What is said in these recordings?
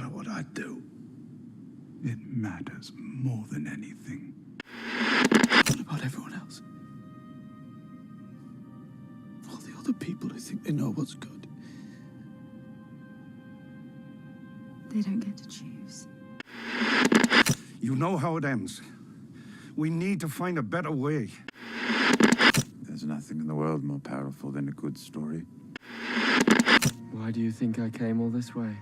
matter what I do, it matters more than anything. What about everyone else? All the other people who think they know what's good. They don't get to choose. You know how it ends. We need to find a better way. There's nothing in the world more powerful than a good story. Why do you think I came all this way?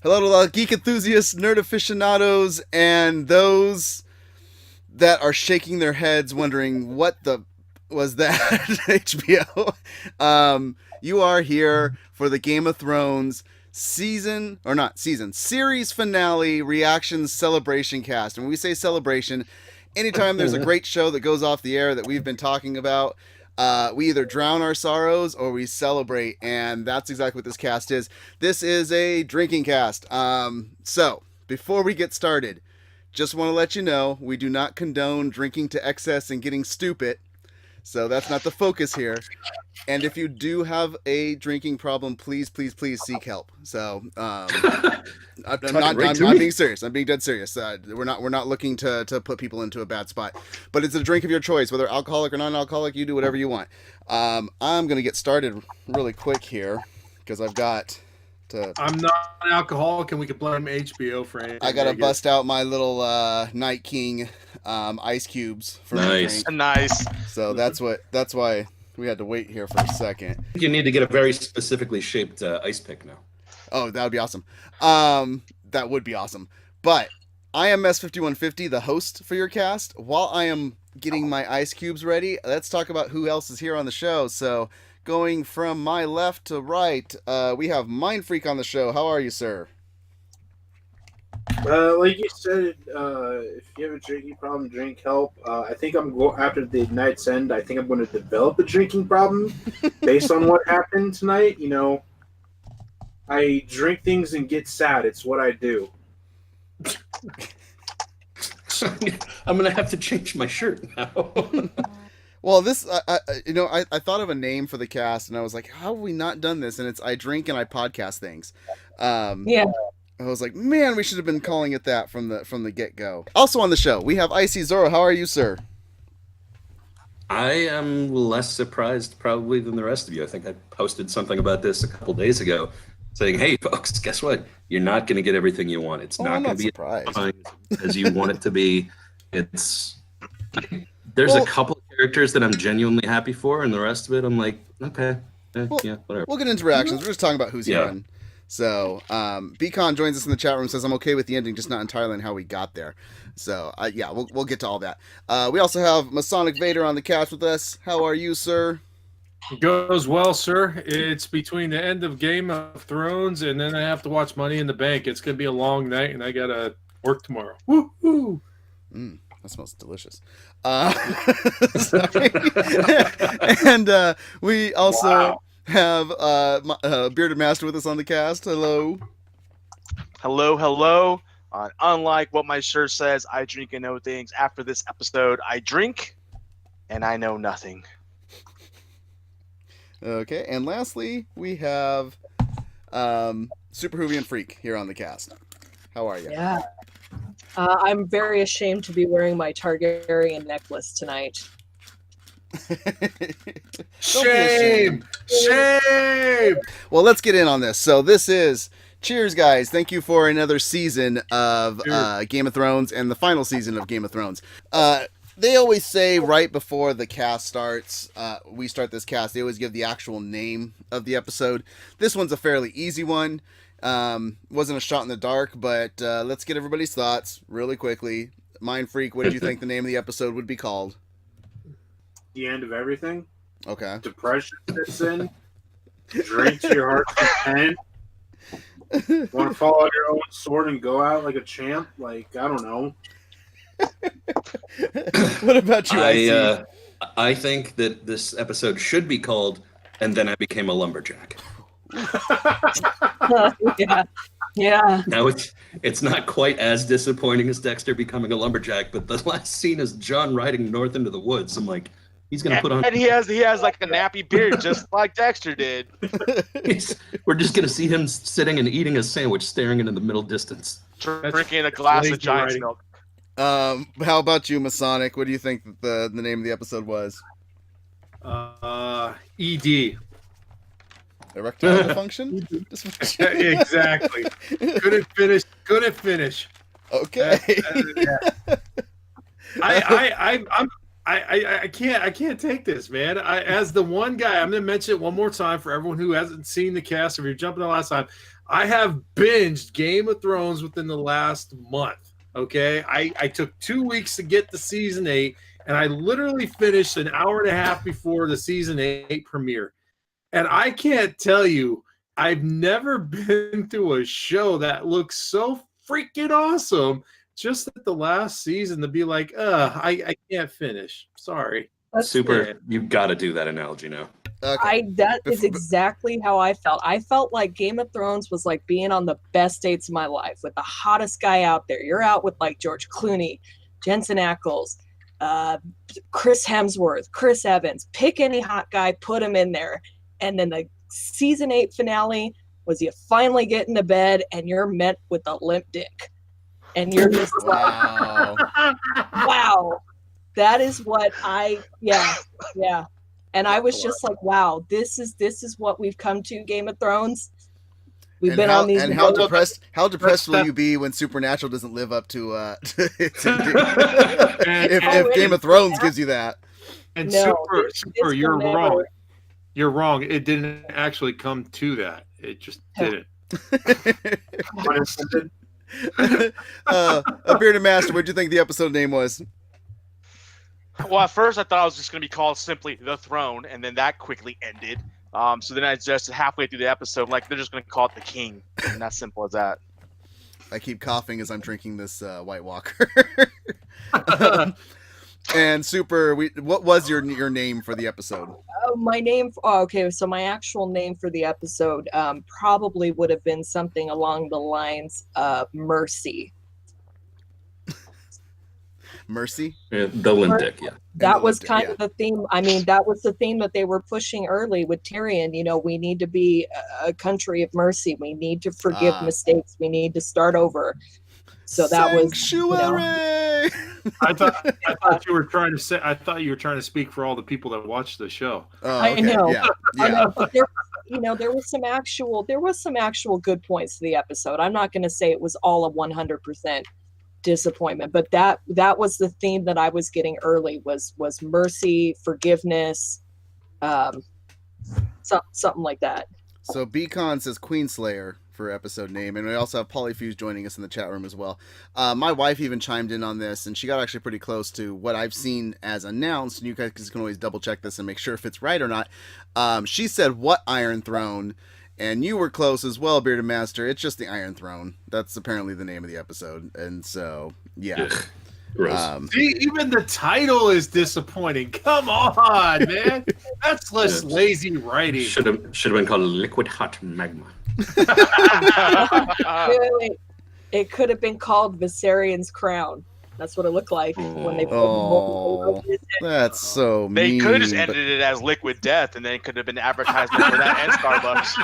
Hello to all geek enthusiasts, nerd aficionados, and those that are shaking their heads wondering what the was that HBO. You are here for the Game of Thrones series finale reactions celebration cast. And when we say celebration, anytime there's a great show that goes off the air that we've been talking about, we either drown our sorrows or we celebrate, and that's exactly what this cast is. This is a drinking cast. So before we get started, just want to let you know we do not condone drinking to excess and getting stupid. So that's not the focus here. And if you do have a drinking problem, please seek help. So I'm not being serious. I'm being dead serious. We're not looking to put people into a bad spot. But it's a drink of your choice, whether alcoholic or non-alcoholic. You do whatever you want. I'm gonna get started really quick here because I've got to. I'm not an alcoholic, and we can blame HBO for anything. I gotta bust out my little Night King ice cubes for nice. So that's why we had to wait here for a second. You need to get a very specifically shaped ice pick now. Oh, that would be awesome. That would be awesome. But I am S5150, the host for your cast. While I am getting my ice cubes ready, let's talk about who else is here on the show. So going from my left to right, we have Mind Freak on the show. How are you, sir? Like you said, if you have a drinking problem, drink help. I think after the night's end, I think I'm going to develop a drinking problem based on what happened tonight. You know, I drink things and get sad. It's what I do. I'm going to have to change my shirt now. Well, this, I thought of a name for the cast, and I was like, how have we not done this? And it's I drink and I podcast things. Yeah. I was like, man, we should have been calling it that from the get-go. Also on the show, we have Icy Zoro. How are you, sir? I am less surprised probably than the rest of you. I think I posted something about this a couple days ago saying, hey, folks, guess what? You're not going to get everything you want. It's not going to be as you want it to be. There's a couple of characters that I'm genuinely happy for, and the rest of it, I'm like, okay, yeah, whatever. We'll get into reactions. We're just talking about who's here. So, Beacon joins us in the chat room, says, I'm okay with the ending, just not entirely on how we got there. So, yeah, we'll get to all that. We also have Masonic Vader on the cast with us. How are you, sir? It goes well, sir. It's between the end of Game of Thrones and then I have to watch Money in the Bank. It's going to be a long night, and I got to work tomorrow. Woo-hoo! That smells delicious. And we also have Bearded Master with us on the cast. Hello. Hello. Unlike what my shirt says, I drink and know things. After this episode, I drink and I know nothing. Okay, and lastly, we have Super Hoovian Freak here on the cast. How are you? Yeah. I'm very ashamed to be wearing my Targaryen necklace tonight. Shame! Well, let's get in on this. So this is cheers, guys. Thank you for another season of Game of Thrones and the final season of Game of Thrones. They always say right before the cast starts, we start this cast, they always give the actual name of the episode. This one's a fairly easy one. Wasn't a shot in the dark, but let's get everybody's thoughts really quickly. Mind Freak, what did you think the name of the episode would be called? The end of everything. Okay. Depression sits in. Drink to your heart's content. Want to fall out your own sword and go out like a champ? Like, I don't know. What about you? I think that this episode should be called "And Then I Became a Lumberjack." Yeah. Yeah. Now it's not quite as disappointing as Dexter becoming a lumberjack, but the last scene is John riding north into the woods. I'm like, he's gonna put on. And he has like a nappy beard, just like Dexter did. We're just gonna see him sitting and eating a sandwich, staring into the middle distance, drinking a glass of Giant's milk. How about you, Masonic? What do you think the name of the episode was? ED. Erectile dysfunction? Exactly. Couldn't finish. Okay. I can't take this, man. As the one guy, I'm gonna mention it one more time for everyone who hasn't seen the cast. If you're jumping the last time, I have binged Game of Thrones within the last month. Okay, I took 2 weeks to get to season 8, and I literally finished an hour and a half before the season 8 premiere. And I can't tell you, I've never been to a show that looks so freaking awesome. Just at the last season to be like, I can't finish. Sorry. Super. You've got to do that analogy now. That is exactly how I felt. I felt like Game of Thrones was like being on the best dates of my life with the hottest guy out there. You're out with like George Clooney, Jensen Ackles, Chris Hemsworth, Chris Evans. Pick any hot guy, put him in there. And then the season 8 finale was you finally get into bed and you're met with a limp dick. And you're just like, wow, that is what yeah. And I was just like, wow, this is what we've come to, Game of Thrones. We've been on these. And how depressed will you be when Supernatural doesn't live up to if Game of Thrones gives you that? And Super, you're wrong. You're wrong. It didn't actually come to that. It just didn't. A Bearded Master, what did you think the episode name was? Well, at first I thought it was just going to be called simply The Throne, and then that quickly ended. So then I just halfway through the episode, like they're just going to call it The King, and that's simple as that. I keep coughing as I'm drinking this White Walker. And Super, what was your name for the episode? My name. Okay, so my actual name for the episode probably would have been something along the lines of Mercy. Mercy? Yeah, the limp dick, yeah. That was kind of the theme. I mean, that was the theme that they were pushing early with Tyrion. You know, we need to be a country of mercy. We need to forgive mistakes. We need to start over. So that was. You know, I thought you were trying to say. I thought you were trying to speak for all the people that watch the show. Oh, okay. I know. Yeah. I know. But there was some actual good points to the episode. I'm not going to say it was all a 100% disappointment, but that was the theme that I was getting early was mercy, forgiveness, something like that. So Beacon says Queenslayer for episode name, and we also have Polyfuse joining us in the chat room as well. My wife even chimed in on this, and she got actually pretty close to what I've seen as announced, and you guys can always double check this and make sure if it's right or not. She said, what Iron Throne? And you were close as well, Bearded Master. It's just the Iron Throne. That's apparently the name of the episode. And so, yeah. See, even the title is disappointing. Come on, man. That's less lazy writing. Should have been called Liquid Hot Magma. It could have been called Viserion's Crown. That's what it looked like when they. That's so mean. They could have just edited it as Liquid Death, and then it could have been advertisement for that and Starbucks.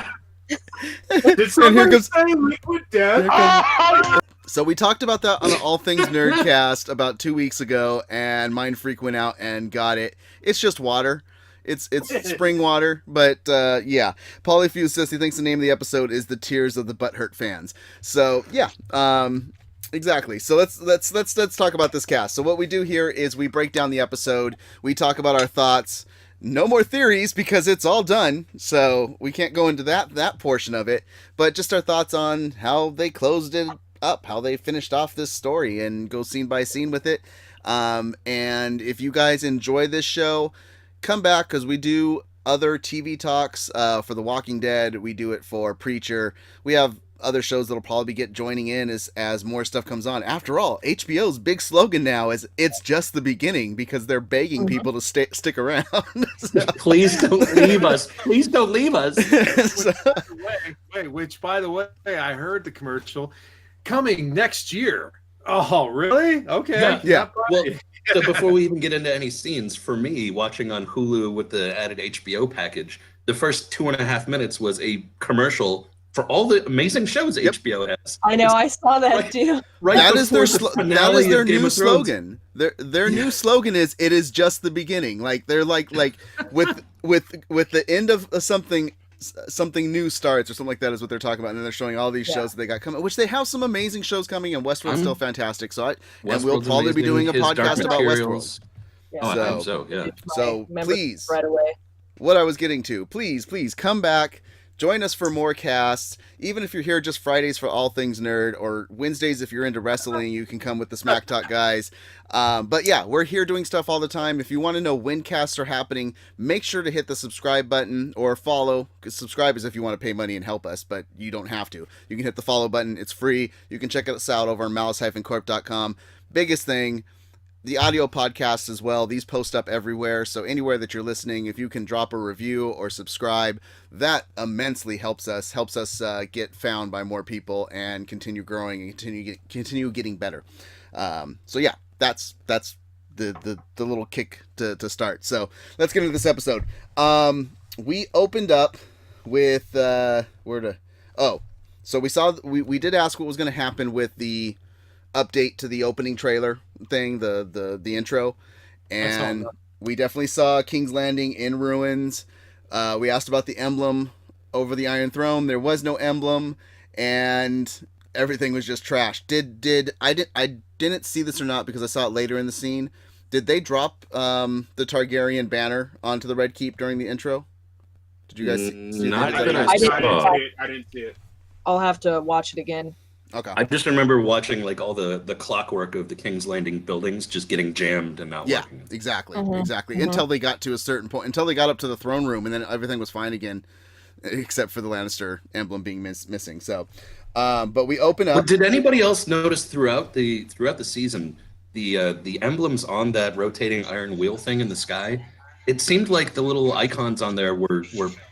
Did someone say Liquid Death? So we talked about that on the All Things Nerdcast about 2 weeks ago, and Mind Freak went out and got it. It's just water. It's spring water, but yeah. Polyfuse says he thinks the name of the episode is "The Tears of the Butthurt Fans." So yeah, exactly. So let's talk about this cast. So what we do here is we break down the episode. We talk about our thoughts. No more theories because it's all done. So we can't go into that portion of it. But just our thoughts on how they closed it up, how they finished off this story, and go scene by scene with it. And if you guys enjoy this show, come back, because we do other TV talks for The Walking Dead. We do it for Preacher. We have other shows that'll probably get joining in as more stuff comes on. After all, HBO's big slogan now is "It's just the beginning" because they're begging people to stick around. So- Please don't leave us. Please don't leave us. Which, by the way, I heard the commercial coming next year. Oh, really? Okay. Yeah. Well, so before we even get into any scenes, for me, watching on Hulu with the added HBO package, the first 2.5 minutes was a commercial for all the amazing shows HBO has. I know, I saw that too. Right that is their before the that finale is their of Game new of Thrones. slogan. Their new slogan is "It is just the beginning." Like they're like with the end of something new starts or something like that is what they're talking about, and then they're showing all these shows that they got coming, which they have some amazing shows coming, and Westworld's still fantastic. So and we'll probably be doing a podcast about Westworld. Oh, I hope so. Yeah. So please, right away. what I was getting to, please come back. Join us for more casts. Even if you're here just Fridays for all things nerd, or Wednesdays if you're into wrestling, you can come with the Smack Talk guys. But yeah, we're here doing stuff all the time. If you want to know when casts are happening, make sure to hit the subscribe button or follow. Because subscribe is if you want to pay money and help us, but you don't have to. You can hit the follow button. It's free. You can check us out over on malice-corp.com. Biggest thing, the audio podcasts as well. These post up everywhere. So anywhere that you're listening, if you can drop a review or subscribe, that immensely helps us get found by more people and continue growing and continue getting better. So yeah, that's the little kick to start. So let's get into this episode. We opened up with so we did ask what was going to happen with the update to the opening trailer thing, the intro, and we definitely saw King's Landing in ruins. We asked about the emblem over the Iron Throne. There was no emblem, and everything was just trash. I didn't see this or not because I saw it later in the scene. Did they drop the Targaryen banner onto the Red Keep during the intro? Did you guys see Not that? that I didn't see it. I'll have to watch it again. Okay. I just remember watching like all the clockwork of the King's Landing buildings just getting jammed and not working. Exactly. Mm-hmm. Until they got to a certain point, until they got up to the throne room, and then everything was fine again, except for the Lannister emblem being missing. So, but we open up. But did anybody else notice throughout the season the emblems on that rotating iron wheel thing in the sky? It seemed like the little icons on there were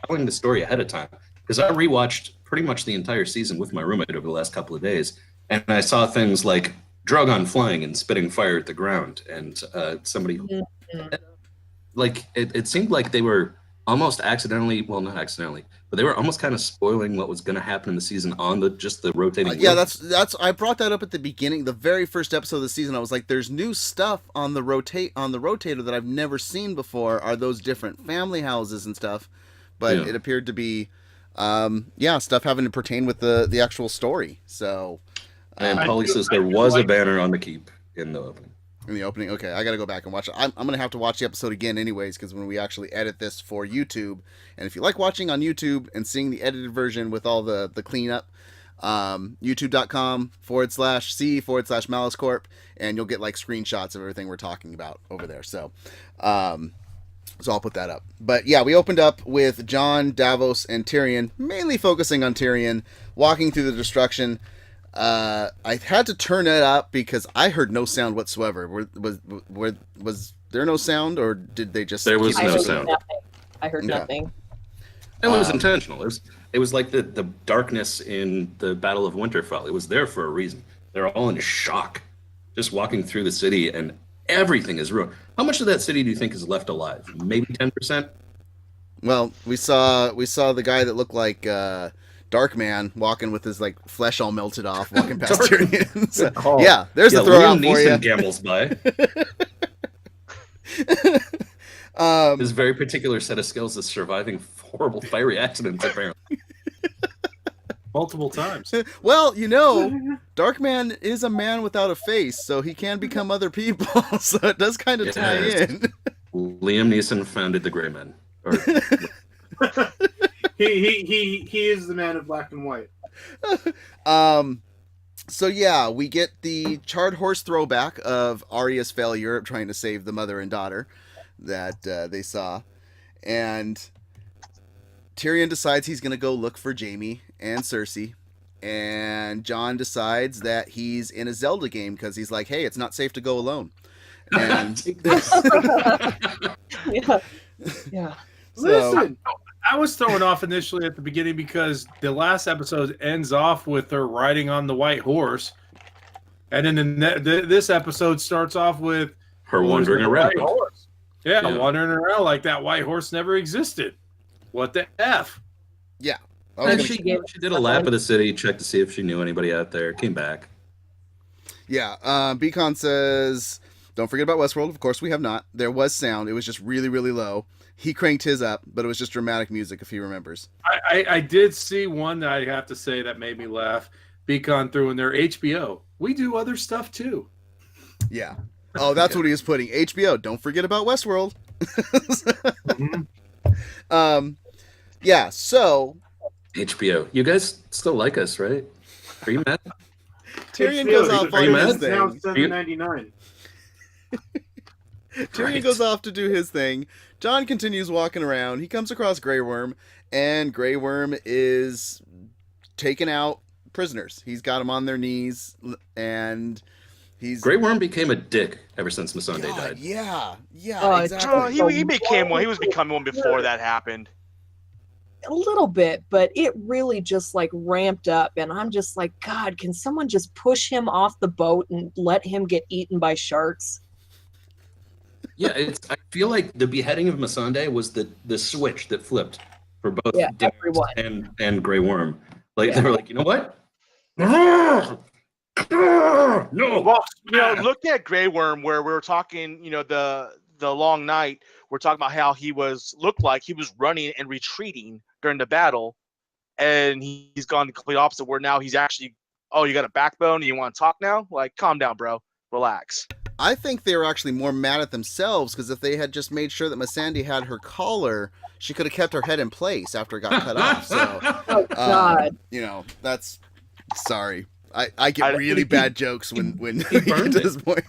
telling the story ahead of time. Because I rewatched pretty much the entire season with my roommate over the last couple of days, and I saw things like Drogon flying and spitting fire at the ground, and somebody like it seemed like they were almost accidentally, well, not accidentally, but they were almost kind of spoiling what was going to happen in the season on the rotating. Yeah, that's I brought that up at the beginning, the very first episode of the season. I was like, "There's new stuff on the rotator that I've never seen before. Are those different family houses and stuff?" But it appeared to be. Stuff having to pertain with the actual story. So, and Paulie says there was a banner on the keep in the opening. In the opening, okay, I got to go back and watch it. I'm gonna have to watch the episode again, anyways, because when we actually edit this for YouTube, and if you like watching on YouTube and seeing the edited version with all the cleanup, youtube.com/c/Malice Corp, and you'll get like screenshots of everything we're talking about over there. So, so I'll put that up. But yeah, we opened up with Jon, Davos, and Tyrion, mainly focusing on Tyrion, walking through the destruction. I had to turn it up because I heard no sound whatsoever. Was there no sound, or did they just... There was no sound. Nothing. I heard nothing. It was intentional. It was like the darkness in the Battle of Winterfell. It was there for a reason. They're all in shock, just walking through the city, and everything is ruined. How much of that city do you think is left alive? Maybe 10%? Well, we saw the guy that looked like Darkman walking with his like flesh all melted off, walking past Tyrion. So, yeah, there's a throw out for you. Neeson gambles by. His very particular set of skills is surviving horrible fiery accidents, apparently. Multiple times. Well, Darkman is a man without a face, so he can become other people. So it does kind of tie in. Liam Neeson founded the Gray Men. He is the man of black and white. So yeah, we get the charred horse throwback of Arya's failure of trying to save the mother and daughter that they saw, and Tyrion decides he's going to go look for Jaime and Cersei, and John decides that he's in a Zelda game because he's like, hey, it's not safe to go alone. And Yeah. Listen, I was thrown off initially at the beginning because the last episode ends off with her riding on the white horse, and then this episode starts off with Her wandering around. white horse. Yeah, Yeah. wandering around like that white horse never existed. What the f? yeah. And she did a lap of the city, checked to see if she knew anybody out there, came back. Yeah. Beacon says, don't forget about Westworld. Of course we have not. There was sound. It was just really, really low. He cranked his up, but it was just dramatic music, if he remembers. I did see one that I have to say that made me laugh. Beacon threw in there HBO. We do other stuff too. Yeah. Oh, that's what he was putting. HBO. Don't forget about Westworld. Yeah. So HBO. You guys still like us, right? Are you mad? Tyrion goes off on his now thing. $7.99. Tyrion goes off to do his thing. John continues walking around. He comes across Grey Worm, and Grey Worm is taking out prisoners. He's got them on their knees, and he's... Grey Worm became a dick ever since Missandei died. Yeah, Oh, exactly. He became one. He was becoming one before that happened. A little bit, but it really just like ramped up, and I'm just like, God, can someone just push him off the boat and let him get eaten by sharks? Yeah, I feel like the beheading of Missandei was the switch that flipped for both everyone and Grey Worm. Like they were like, you know what? No. Well, look at Grey Worm, where we were talking. The long night. We're talking about how he looked like he was running and retreating during the battle, and he's gone the complete opposite. Where now he's actually, oh, you got a backbone and you want to talk now? Like, calm down, bro. Relax. I think they were actually more mad at themselves, because if they had just made sure that Missandei had her collar, she could have kept her head in place after it got cut off. So, oh God, that's sorry. I get really bad jokes when we get to this point.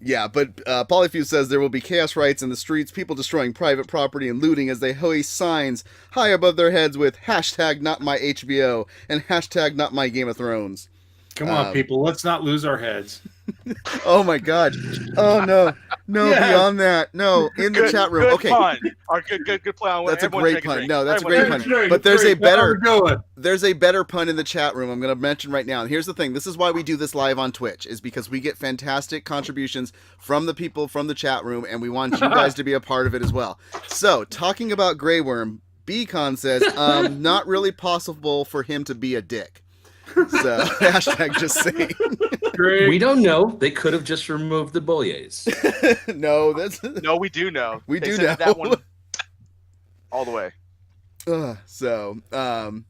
Yeah, but Polyfuse says there will be chaos riots in the streets, people destroying private property and looting as they hoist signs high above their heads with hashtag not my HBO and hashtag not my Game of Thrones. Come on, people, let's not lose our heads. Oh my God! Oh no! Beyond that, no. In the chat room, good okay. Pun. Or good play on. That's a great pun. No, that's a Everyone great pun. But there's a better pun in the chat room. I'm going to mention right now. And here's the thing: this is why we do this live on Twitch, is because we get fantastic contributions from the people from the chat room, and we want you guys to be a part of it as well. So, talking about Grey Worm, Beacon says, not really possible for him to be a dick. So hashtag just saying. We don't know. They could have just removed the Bolliers. No, we do know. We They do said know. that one all the way.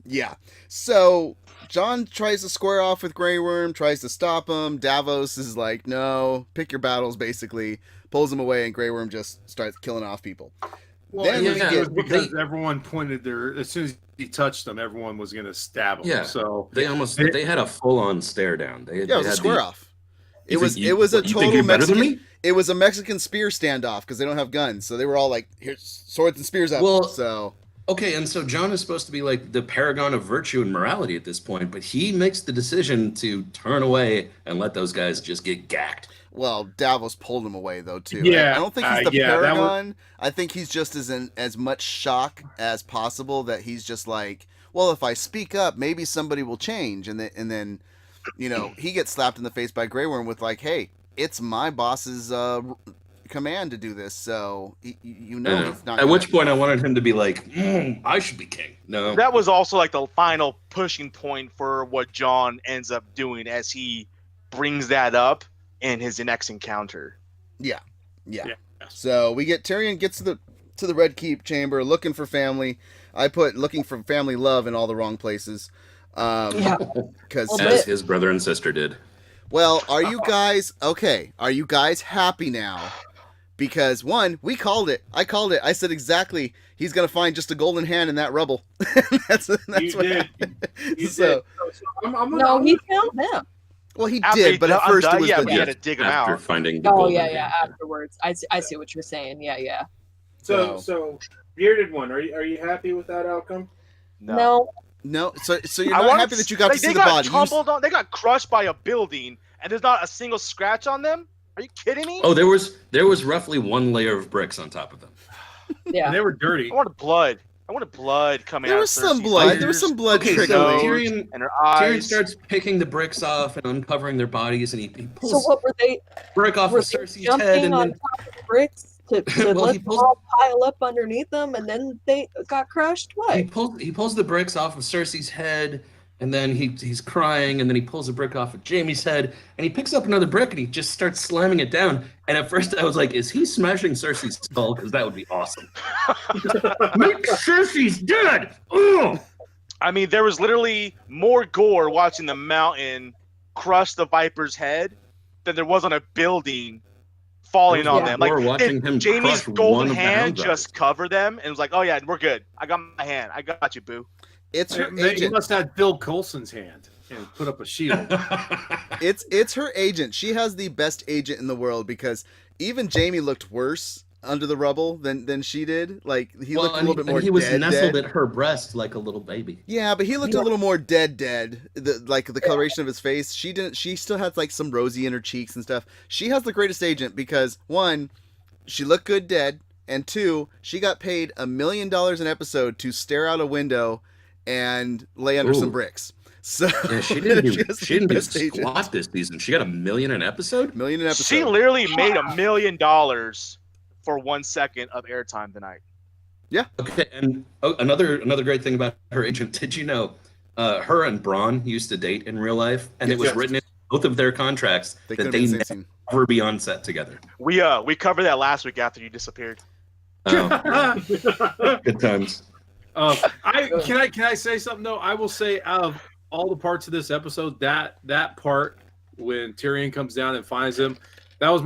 Yeah. So John tries to square off with Grey Worm, tries to stop him. Davos is like, no, pick your battles, basically. Pulls him away, and Grey Worm just starts killing off people. Well, Then it was because everyone pointed as soon as he touched them, everyone was going to stab him. Yeah. So they had a full-on stare down. It was a square off. It was a total Mexican. It was a Mexican spear standoff because they don't have guns, so they were all like, "Here's swords and spears up." Okay, and so John is supposed to be like the paragon of virtue and morality at this point, but he makes the decision to turn away and let those guys just get gacked. Well, Davos pulled him away though too. Yeah, I don't think he's the paragon. I think he's just as much shock as possible that he's just like, well, if I speak up, maybe somebody will change, and then, he gets slapped in the face by Grey Worm with like, hey, it's my boss's command to do this, so he's not. At which point I wanted him to be like, I should be king. No, that was also like the final pushing point for what John ends up doing as he brings that up in his next encounter. Yeah. So we get Tyrion gets to the Red Keep chamber looking for family. I put looking for family love in all the wrong places. Because as his brother and sister did. Well, are you guys okay? Are you guys happy now? Because one, we called it. I called it. I said exactly. He's gonna find just a golden hand in that rubble. that's what happened. He found them. Well, he did, but at first it was we had to dig him out. Finding the afterwards. I see what you're saying. So bearded one. Are you happy with that outcome? No. No, so you're not happy that you got to see the body. They got crushed by a building, and there's not a single scratch on them. Are you kidding me? Oh, there was roughly one layer of bricks on top of them. Yeah, And they were dirty. I wanted blood. I wanted blood coming There out. was some blood. There was some blood Okay, trickling. so Tyrion, and her eyes. Tyrion starts picking the bricks off and uncovering their bodies, and he So pulls what were they? brick off Were of they Cersei's jumping head, and on then top of the bricks to Well, let he them pulls- all pile up underneath them, and then they got crushed? What? he pulls the bricks off of Cersei's head, and then he's crying, and then he pulls a brick off of Jaime's head, and he picks up another brick and he just starts slamming it down. And at first I was like, is he smashing Cersei's skull? Because that would be awesome. Make Cersei's dead! Ugh! I mean, there was literally more gore watching the mountain crush the Viper's head than there was on a building falling on them. Like, Or watching him Jaime's crush one golden of the hand hounds just covered them and was like, oh yeah, we're good. I got my hand. I got you, boo. It's her He agent. must have Bill Coulson's hand and put up a shield. It's her agent. She has the best agent in the world because even Jaime looked worse under the rubble than she did. Like he looked a little bit more. He was dead, nestled dead. at her breast like a little baby. Yeah, but he looked a little more dead. Like the coloration of his face. She didn't. She still had like some rosy in her cheeks and stuff. She has the greatest agent because one, she looked good dead, and two, she got paid $1 million an episode to stare out a window and lay under some bricks. So Yeah, she didn't do best agent. squat this season. She got $1 million an episode. Million an episode. She literally made $1 million for 1 second of airtime tonight. Yeah. Okay, and another great thing about her agent. Did you know, her and Braun used to date in real life, and it was written in both of their contracts that could've they been the same never be on set together. We covered that last week after you disappeared. Oh, good times. Can I say something though? I will say out of all the parts of this episode, that part when Tyrion comes down and finds him, that was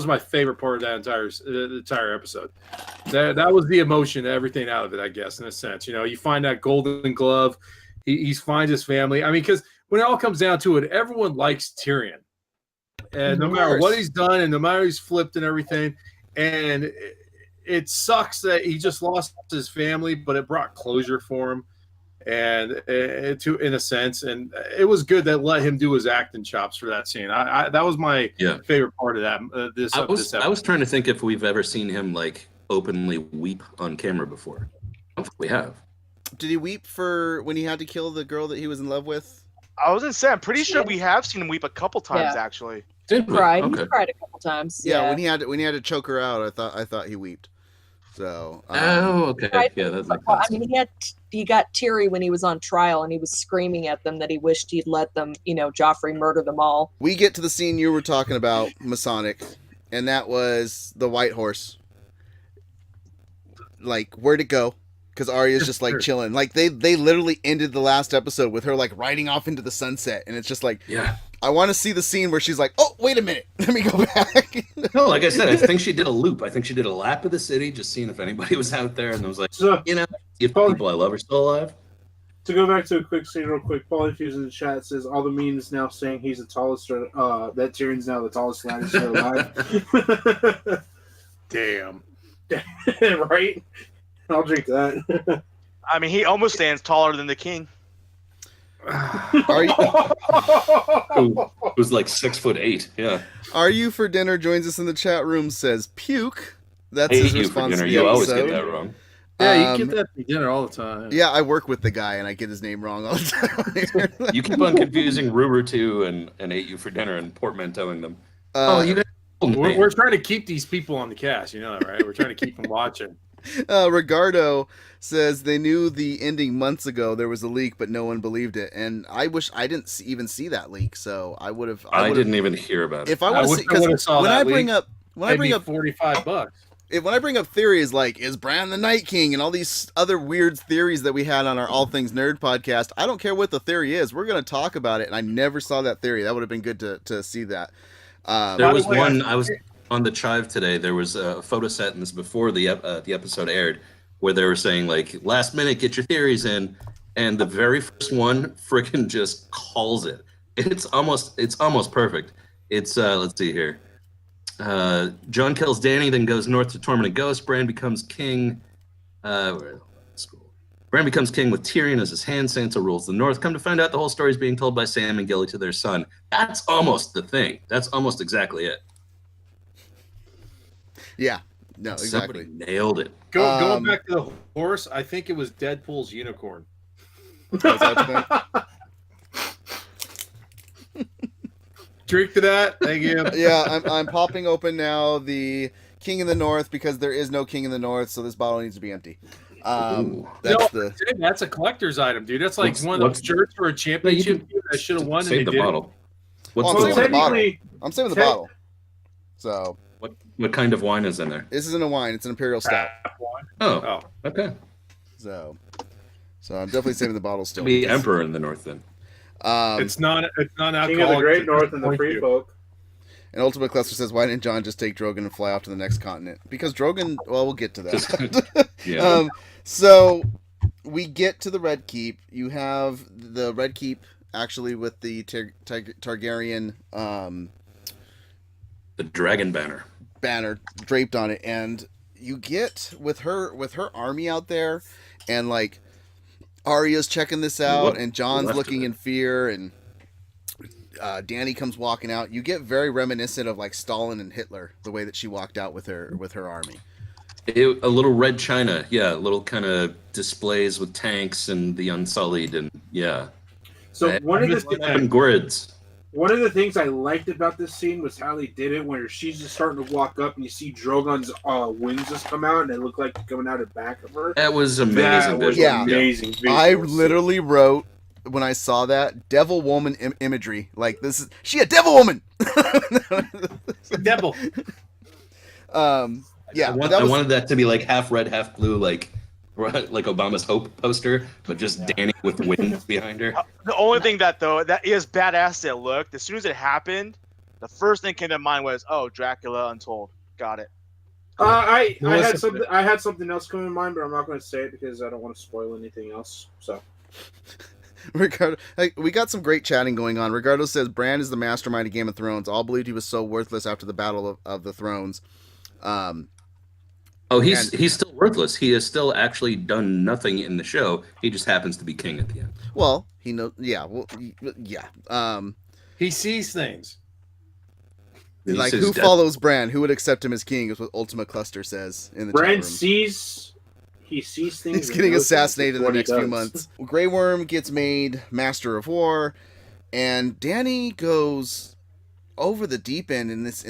my favorite part of that entire episode. That was the emotion, everything out of it, I guess, in a sense. You know, you find that golden glove, he finds his family. I mean, because when it all comes down to it, everyone likes Tyrion, and no matter what he's done, and no matter he's flipped and everything, and it sucks that he just lost his family, but it brought closure for him, and in a sense, and it was good that let him do his acting chops for that scene. That was my favorite part of that. This episode. I was trying to think if we've ever seen him like openly weep on camera before. I don't think we have. Did he weep for when he had to kill the girl that he was in love with? I was gonna say, I'm pretty sure we have seen him weep a couple times actually. Did we? Cried. Okay. He cried a couple times. Yeah, when he had to choke her out, I thought he weeped. So. Okay. Yeah, that makes sense. I mean, he got teary when he was on trial, and he was screaming at them that he wished he'd let them, Joffrey murder them all. We get to the scene you were talking about, Masonic, and that was the White Horse. Like, where'd it go? Because Arya's just like chilling. Like they literally ended the last episode with her like riding off into the sunset, and it's just like, yeah. I want to see the scene where she's like, oh, wait a minute, let me go back. No, like I said, I think she did a loop. I think she did a lap of the city, just seeing if anybody was out there, and I was like, if people I love are still alive. To go back to a quick scene real quick, Polyfuse in the chat says all the memes now saying he's the tallest, that Tyrion's now the tallest Lannister alive. Damn. Right? I'll drink that. I mean, he almost stands taller than the king. Are you? Who's like 6'8". Yeah. Are you for dinner? Joins us in the chat room. Says puke. That's Hate his you response. for dinner. To the You always episode. get that wrong. Yeah, you get that for dinner all the time. Yeah, I work with the guy and I get his name wrong all the time. You keep on confusing Ruru and ate you for dinner and portmanteauing them. You guys. We're trying to keep these people on the cast. You know that, right? We're trying to keep them watching. Ricardo says they knew the ending months ago. There was a leak, but no one believed it. And I wish I didn't even see that leak. So I would have. I didn't even hear about it. If I would have, because when I bring up $45. When I bring up theories like is Bran the Night King and all these other weird theories that we had on our All Things Nerd podcast, I don't care what the theory is. We're going to talk about it. And I never saw that theory. That would have been good to see that. There was one. I was on the Chive today. There was a photo set, and this before the episode aired, where they were saying like, last minute, get your theories in, and the very first one freaking just calls it. It's almost perfect. It's let's see here. Jon kills Dany, then goes north to torment a ghost. Bran becomes king. Bran becomes king with Tyrion as his hand. Sansa rules the North. Come to find out, the whole story is being told by Sam and Gilly to their son. That's almost the thing. That's almost exactly it. Yeah. No, exactly. Somebody nailed it. Going back to the horse, I think it was Deadpool's unicorn. Drink to that. Thank you. Yeah, I'm popping open now the King in the North because there is no King in the North, so this bottle needs to be empty. That's a collector's item, dude. That's like one of those shirts for a championship that should have won. Save the bottle. I'm saving the bottle. So what kind of wine is in there? This isn't a wine; it's an imperial stout. Oh, okay. So I'm definitely saving the bottle still. To be emperor in the North, then. It's not alcoholic. King of the Great North and the Free Folk. And Ultimate Cluster says, "Why didn't John just take Drogon and fly off to the next continent?" Because Drogon. Well, we'll get to that. Yeah. So we get to the Red Keep. You have the Red Keep actually with the Targaryen the dragon banner draped on it, and you get with her army out there, and like Arya's checking this out, and John's looking in fear, and Dany comes walking out. You get very reminiscent of like Stalin and Hitler, the way that she walked out with her army. A little red china, yeah, little kind of displays with tanks and the Unsullied, and yeah. So one of the things I liked about this scene was how they did it, where she's just starting to walk up, and you see Drogon's wings just come out, and they look like coming out of the back of her. That was amazing. Amazing. I literally wrote when I saw that devil woman imagery. Like this is she a devil woman? Devil. Yeah, I wanted that to be like half red, half blue, like Obama's Hope poster, but just Dany with wings behind her. The only thing that is badass as it looked, as soon as it happened, the first thing came to mind was, oh, Dracula Untold. Got it. I had something else come in mind, but I'm not going to say it because I don't want to spoil anything else. So. Ricardo, we got some great chatting going on. Ricardo says Bran is the mastermind of Game of Thrones. All believed he was so worthless after the Battle of the Thrones. He's still worthless. He has still actually done nothing in the show. He just happens to be king at the end. Well, he knows. Yeah. Well, yeah. He sees things. Like who follows Bran? Who would accept him as king? Is what Ultima Cluster says in the Bran chat room. He sees things. He's getting assassinated in the next few months. Grey Worm gets made Master of War, and Dany goes over the deep end in this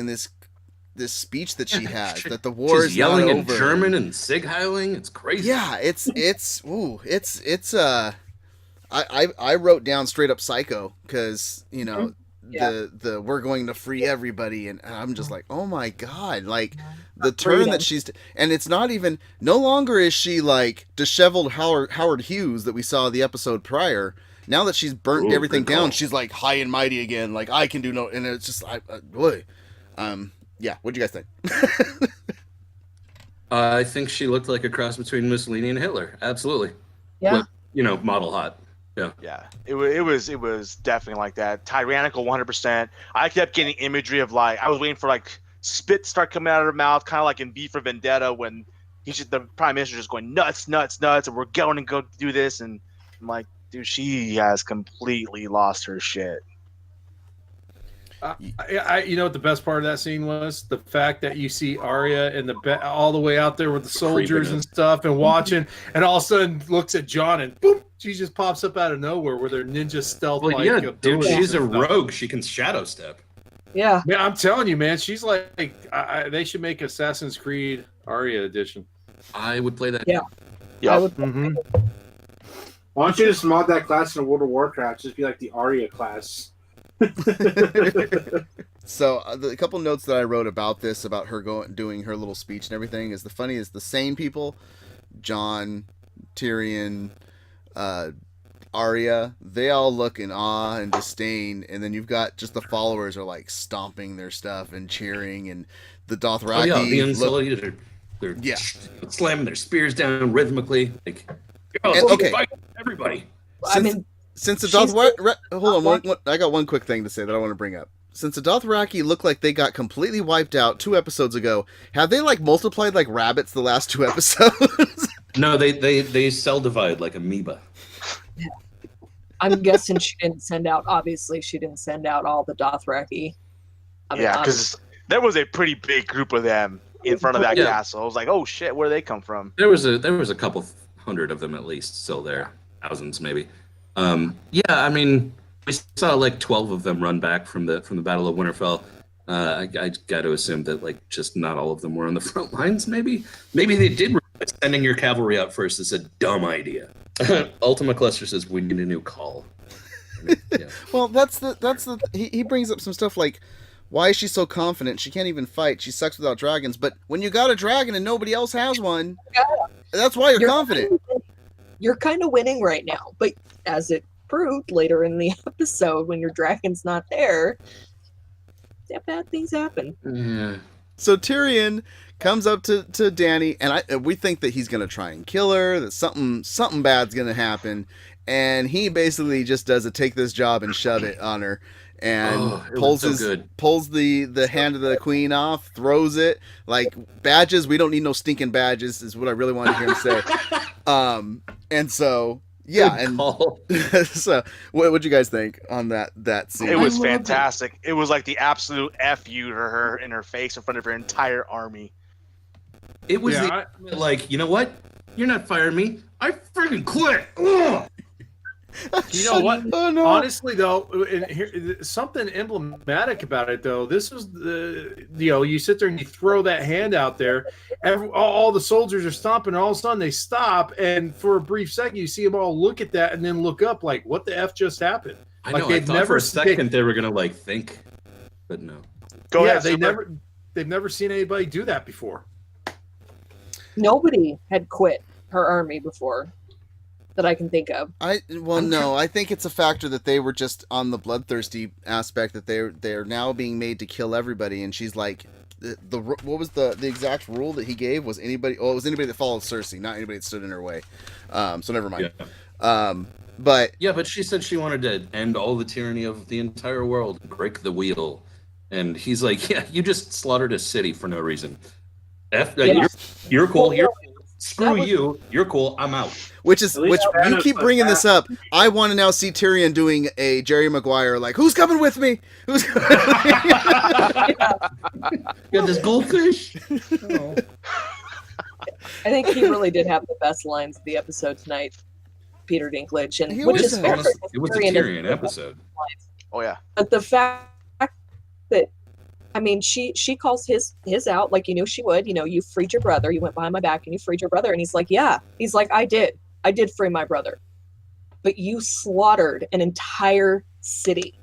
speech that she has that the war is yelling not in over. German and sig-heiling. It's crazy. Yeah, I wrote down straight up psycho because the we're going to free everybody, and I'm just like, oh my god, like the turn that she's and it's not even no longer is she like disheveled Howard Hughes that we saw the episode prior. Now that she's burnt everything down, she's like high and mighty again. Like I can do no, and it's just yeah. What'd you guys think? I think she looked like a cross between Mussolini and Hitler. Absolutely. Yeah. But, model hot. Yeah. Yeah. It was definitely like that. Tyrannical 100%. I kept getting imagery of like I was waiting for like spit to start coming out of her mouth, kind of like in B for Vendetta when the prime minister just going nuts, and we're going to go do this, and I'm like, dude, she has completely lost her shit. You know what the best part of that scene was? The fact that you see Arya in all the way out there with the soldiers and stuff and watching, and all of a sudden looks at John and boom, she just pops up out of nowhere with her ninja stealth. Well, yeah, dude, she's a rogue. She can shadow step. Yeah. Man, I'm telling you, man, she's like they should make Assassin's Creed Arya edition. I would play that. Yeah. Yeah. I would. Mm-hmm. Why don't you just mod that class in World of Warcraft? Just be like the Arya class. So a couple notes that I wrote about this, about her doing her little speech and everything, is the sane people, Jon, Tyrion, Arya, they all look in awe and disdain, and then you've got just the followers are like stomping their stuff and cheering, and the Dothraki. Oh, yeah, the Unsullied, they're slamming their spears down rhythmically. Like, fight everybody. Since the Dothraki, hold on, I got one quick thing to say that I want to bring up. Since the Dothraki look like they got completely wiped out 2 episodes ago, have they like multiplied like rabbits the last 2 episodes? No, they cell divide like amoeba. I'm guessing she didn't send out. Obviously, she didn't send out all the Dothraki. Yeah, because there was a pretty big group of them in front of that castle. I was like, oh shit, where do they come from? There was a couple hundred of them at least still there, thousands maybe. Yeah, I mean, we saw like 12 of them run back from the Battle of Winterfell. I got to assume that like just not all of them were on the front lines. Maybe they did realize sending your cavalry out first is a dumb idea. Ultima Cluster says we need a new call. Yeah. Well, he brings up some stuff like, why is she so confident? She can't even fight. She sucks without dragons. But when you got a dragon and nobody else has one, that's why you're confident. You're kind of winning right now. But as it proved later in the episode, when your dragon's not there, bad things happen. Yeah. So Tyrion comes up to Dany, and we think that he's going to try and kill her, that something bad's going to happen. And he basically just does a take this job and shove it on her. And pulls the hand of the queen off, throws it like badges. We don't need no stinking badges, is what I really wanted to hear him say. And so yeah, and so what'd you guys think on that scene? It was fantastic. It was like the absolute F you to her in her face in front of her entire army. It was like, you know what? You're not firing me. I freaking quit. Ugh. You know what? Oh, no. Honestly, though, and here, something emblematic about it, though. This was you sit there and you throw that hand out there. All the soldiers are stomping, and all of a sudden they stop, and for a brief second, you see them all look at that and then look up, like, what the F just happened? I know. I thought for a second they were gonna like think, but no. Go ahead. They've never seen anybody do that before. Nobody had quit her army before that I can think of. I think it's a factor that they were just on the bloodthirsty aspect, that they're now being made to kill everybody, and she's like, what was the exact rule that he gave? Was anybody? Oh, it was anybody that followed Cersei, not anybody that stood in her way. So never mind. Yeah. But she said she wanted to end all the tyranny of the entire world, break the wheel, and he's like, yeah, you just slaughtered a city for no reason. You're cool. Screw you. You're cool. I'm out. Which you keep bringing this up. I want to now see Tyrion doing a Jerry Maguire, like, who's coming with me? Who's coming with me? Got this goldfish. Oh. I think he really did have the best lines of the episode tonight, Peter Dinklage, and it was a Tyrion episode. Oh yeah. But the fact that, I mean, she calls his out like you knew she would. You know, you freed your brother. You went behind my back and you freed your brother. And he's like, yeah. He's like, I did free my brother. But you slaughtered an entire city.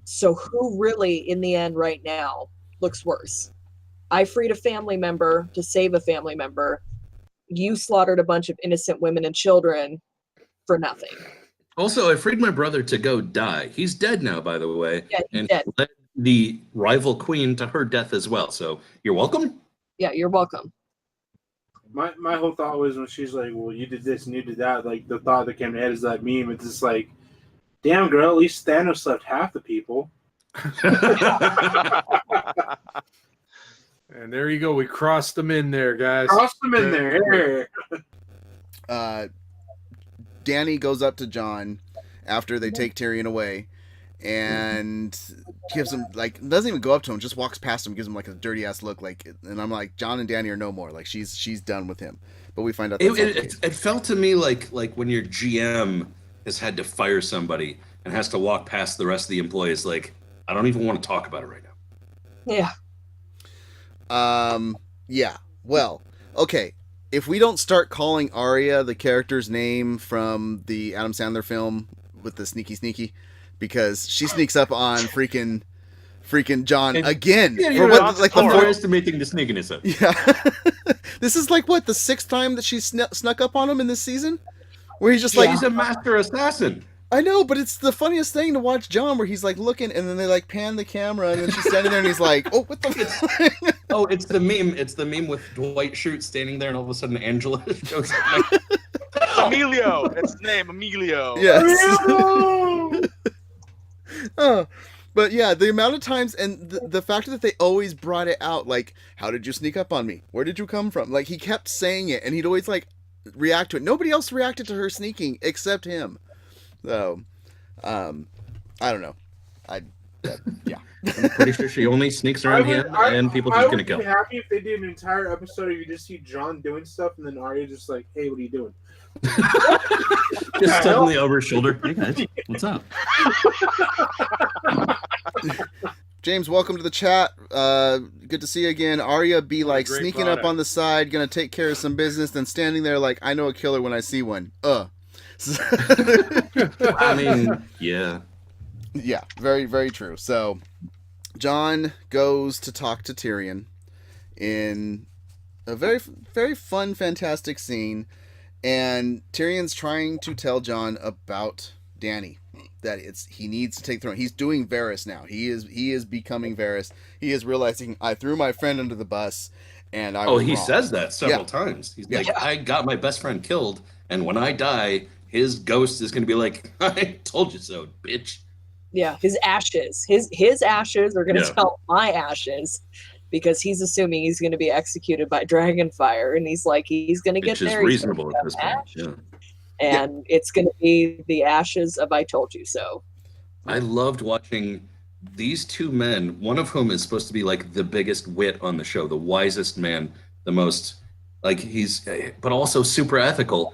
So who really, in the end, right now, looks worse? I freed a family member to save a family member. You slaughtered a bunch of innocent women and children for nothing. Also, I freed my brother to go die. He's dead now, by the way. Yeah, he's and dead. Led the rival queen to her death as well. So you're welcome. Yeah, you're welcome. My whole thought was when she's like, well, you did this and you did that, like the thought that came to my head is that meme. It's just like, damn girl, at least Thanos left half the people. And there you go. We crossed them in there, guys. Crossed them in there. Dany goes up to Jon after they take Tyrion away and gives him, like, doesn't even go up to him, just walks past him, gives him like a dirty ass look, like, and I'm like, Jon and Dany are no more, like she's done with him. But we find out it felt to me like when your GM has had to fire somebody and has to walk past the rest of the employees, like, I don't even want to talk about it right now. Yeah. Yeah. Well, okay. If we don't start calling Arya the character's name from the Adam Sandler film with the sneaky, because she sneaks up on freaking Jon again. Yeah, for what, like the underestimating the sneakiness of. Yeah. This is like what, the 6th time that she snuck up on him in this season, where he's just like, he's a master assassin. I know, but it's the funniest thing to watch Jon, where he's like looking, and then they like pan the camera, and then she's standing there, and he's like, "Oh, what the?" Oh, it's the meme. It's the meme with Dwight Schrute standing there, and all of a sudden Angela shows up. Like, Emilio. That's his name, Emilio. Yes. Oh, but yeah, the amount of times and the fact that they always brought it out, like, how did you sneak up on me? Where did you come from? Like, he kept saying it, and he'd always like, react to it. Nobody else reacted to her sneaking except him. So, I don't know. Yeah. I'm pretty sure she only sneaks around him, and people just gonna kill. kill. I would be happy if they did an entire episode where you just see John doing stuff, and then Arya just like, "Hey, what are you doing?" Just suddenly over his shoulder. Hey guys, what's up? James, welcome to the chat. Good to see you again. Arya be like great sneaking product. up on the side, gonna take care of some business, then standing there like, I know a killer when I see one. I mean, yeah. Yeah, very, very true. So, Jon goes to talk to Tyrion in a very, very fun, fantastic scene, and Tyrion's trying to tell Jon about Dany, that he needs to take the throne. He's doing Varys now. He is becoming Varys. He is realizing, I threw my friend under the bus, and I was he wrong. says that several times. He's like, I got my best friend killed, and when I die, his ghost is going to be like, I told you so, bitch. Yeah, his ashes. His ashes are going to tell my ashes, because he's assuming he's going to be executed by Dragonfire, and he's like, he's going to get Which there. is reasonable at this point. Yeah. And it's going to be the ashes of I told you so. I loved watching these two men, one of whom is supposed to be like the biggest wit on the show, the wisest man, the most like but also super ethical,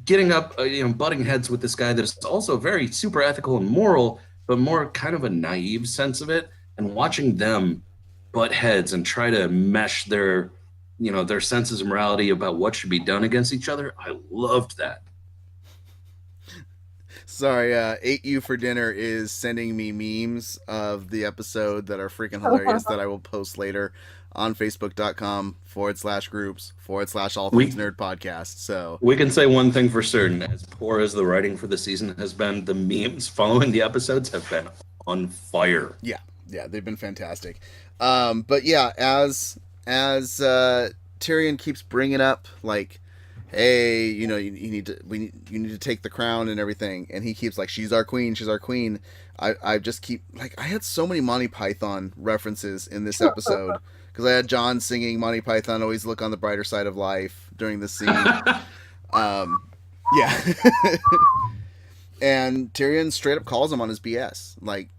getting up, butting heads with this guy that is also very super ethical and moral, but more kind of a naive sense of it, and watching them butt heads and try to mesh their senses of morality about what should be done against each other. I loved that. Sorry, Ate You for Dinner is sending me memes of the episode that are freaking hilarious that I will post later on facebook.com/groups/all things nerd podcast. So we can say one thing for certain: as poor as the writing for the season has been, the memes following the episodes have been on fire. Yeah, they've been fantastic. But yeah, as Tyrion keeps bringing up like, hey, you need to take the crown and everything, and he keeps like, she's our queen. I just keep like, I had so many Monty Python references in this episode because I had Jon singing Monty Python, always look on the brighter side of life during the scene. Yeah. And Tyrion straight up calls him on his BS. Like,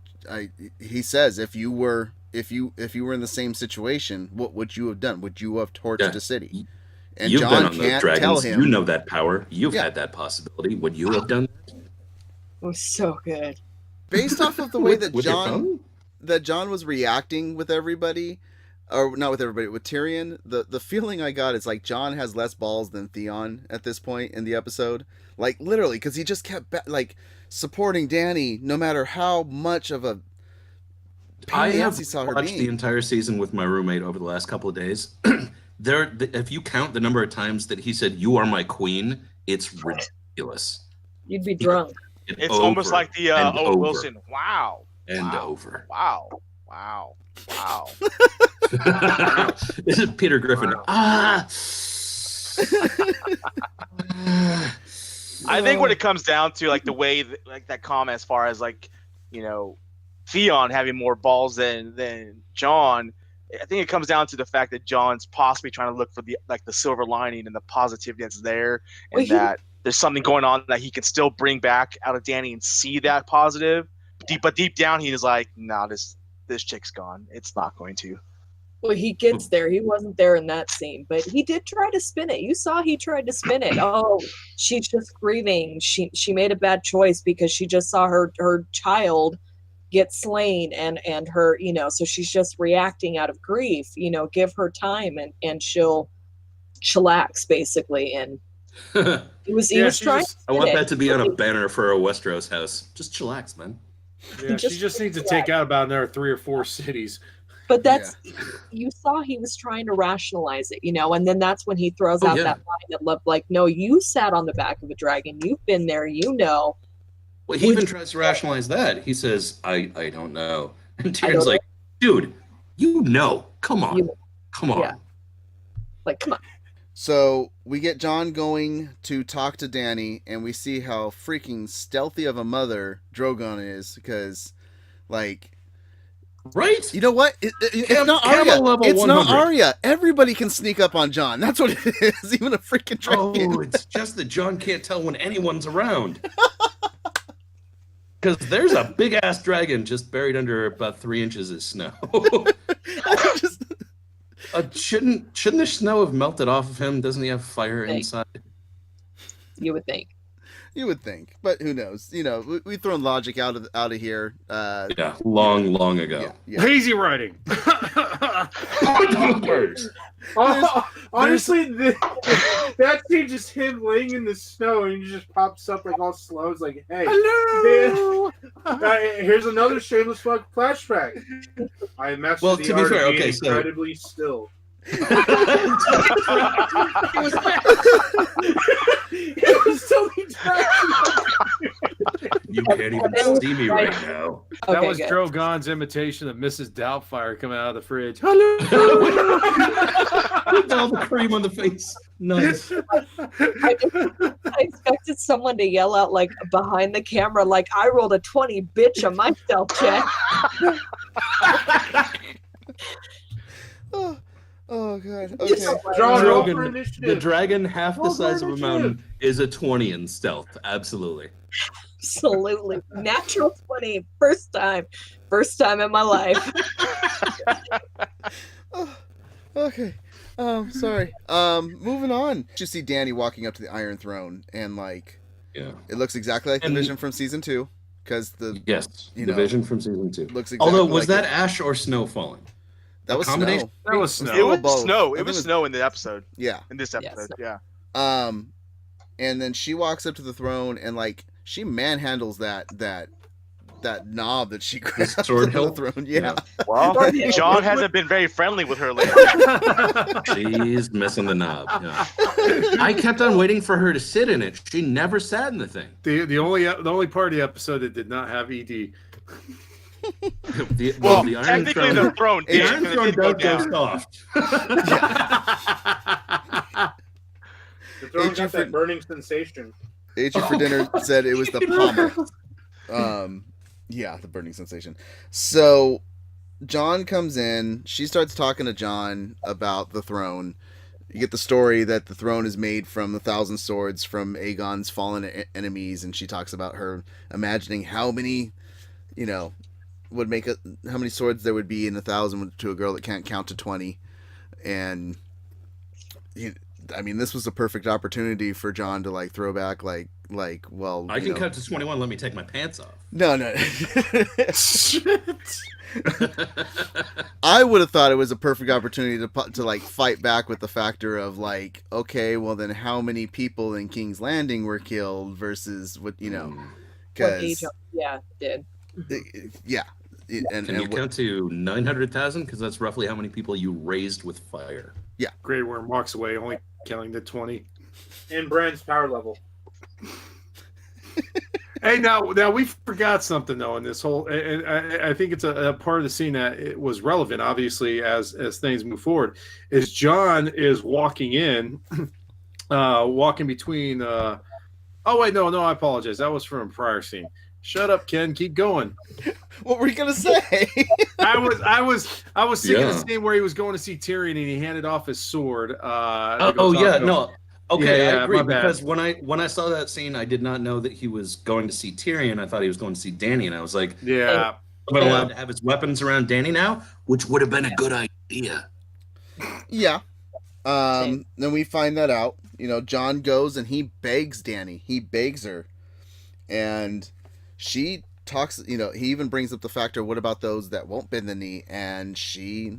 he says, if you were in the same situation, what would you have done? Would you have torched a city? And You've Jon been on those can't dragons. tell him. You know that power. You've had that possibility. Would you have done that? It was so good. Based off of the way that with your phone? Jon was reacting with everybody, or not with everybody, with Tyrion, the feeling I got is like Jon has less balls than Theon at this point in the episode. Like, literally, because he just kept supporting Dany no matter how much of a I pain have he saw her watched being. the entire season with my roommate over the last couple of days. If you count the number of times that he said, "You are my queen," it's ridiculous. You'd be drunk. It's almost like the Owen Wilson. Wow. Over. Wow. This is Peter Griffin. I think when it comes down to like the way that comment as far as Theon having more balls than Jon, I think it comes down to the fact that Jon's possibly trying to look for the silver lining and the positivity that's there, and that there's something going on that he can still bring back out of Dany and see that positive. But deep down, he is like, nah, this chick's gone. It's not going to. Well, he gets there. He wasn't there in that scene, but he did try to spin it. You saw he tried to spin it. Oh, she's just grieving. She made a bad choice because she just saw her child get slain and her, so she's just reacting out of grief. Give her time and she'll chillax basically. And he was trying. I want that to be on a banner for a Westeros house. Just chillax, man. Yeah, she just needs to take out about another 3 or 4 cities. But you saw he was trying to rationalize it, and then that's when he throws out that line that looked like, no, you sat on the back of a dragon. You've been there, Well, he even tries to rationalize that. He says, I don't know. And Tyrion's like, dude, come on. Come on. Yeah. Come on. So we get Jon going to talk to Dany, and we see how freaking stealthy of a mother Drogon is, because, Right? You know what? It's not Camel Arya. level It's not 100. Arya. Everybody can sneak up on John. That's what it is. Even a freaking dragon. Oh, it's just that John can't tell when anyone's around. Because there's a big ass dragon just buried under about 3 inches of snow. Shouldn't the snow have melted off of him? Doesn't he have fire inside? You would think. You would think, but who knows? You know, we've thrown logic out of here. Yeah, long ago. Yeah. Lazy writing. Honestly, that scene just him laying in the snow and he just pops up like all slow. It's like, hey, hello. Here's another shameless plug flashback. I mastered the art of being incredibly still. It was totally You can't even see me right now. That was Drogon's imitation of Mrs. Doubtfire coming out of the fridge. Hello. With all the cream on the face. Nice. I expected someone to yell out like behind the camera, like I rolled a 20 bitch on my stealth check. Oh god. Okay. Drogon, the dragon half the size of a mountain is a 20 in stealth. Absolutely. Absolutely. Natural 20. First time in my life. Okay. Sorry. Moving on. You see Danny walking up to the Iron Throne and like it looks exactly like the vision from season 2. Because the vision from season 2 looks exactly. Although was like that ash or snow falling? That was snow. That was snow. It was snow. It was snow in the episode. Yeah. In this episode, yeah. And then she walks up to the throne and like she manhandles that knob that she grabbed sword to the throne. Yeah. Well, John hasn't been very friendly with her lately. She's missing the knob. Yeah. I kept on waiting for her to sit in it. She never sat in the thing. The only part of the episode that did not have ED. The Iron technically the throne. The Iron Throne does go soft. The throne got that burning sensation. Agent for dinner said it was the pommel. Yeah, the burning sensation. So John comes in. She starts talking to John about the throne. You get the story that the throne is made from 1,000 swords from Aegon's fallen enemies, and she talks about her imagining how many, would make how many swords there would be in 1,000 to a girl that can't count to 20, and this was a perfect opportunity for John to like throw back like well. I can count to 21. Let me take my pants off. No. I would have thought it was a perfect opportunity to like fight back with the factor of like, okay, well then how many people in King's Landing were killed versus what because did. Yeah. Can you count to 900,000? Because that's roughly how many people you raised with fire. Yeah. Grey Worm walks away, only counting to 20. And Bran's power level. Hey, now we forgot something though in this whole, and I think it's a part of the scene that it was relevant, obviously, as things move forward. Is John is walking in, walking between. Oh wait, no, I apologize. That was from a prior scene. Shut up, Ken. Keep going. What were you gonna say? I was thinking the scene where he was going to see Tyrion and he handed off his sword. Okay, I agree, because when I saw that scene, I did not know that he was going to see Tyrion. I thought he was going to see Dany, and I was like, "Yeah, I'm allowed to have his weapons around Dany now," which would have been a good idea. Yeah. Then we find that out. John goes and he begs Dany. He begs her, and she talks. He even brings up the factor, what about those that won't bend the knee? And she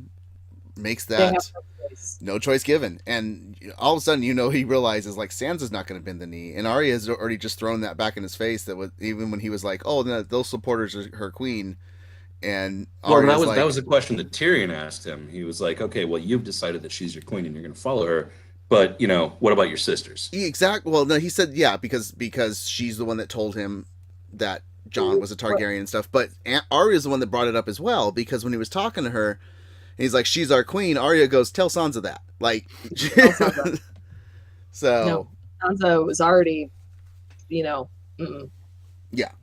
makes that no choice given. And all of a sudden, he realizes like Sansa's not going to bend the knee, and Arya has already just thrown that back in his face. That was even when he was like, "Oh, no, those supporters are her queen." And that was a question that Tyrion asked him. He was like, "Okay, well, you've decided that she's your queen, and you're going to follow her." But what about your sisters? Exactly. Well, no, he said because she's the one that told him that John was a Targaryen and stuff. But Arya's the one that brought it up as well, because when he was talking to her, he's like, "She's our queen." Arya goes, "Tell Sansa that." Like, so no, Sansa was already, yeah.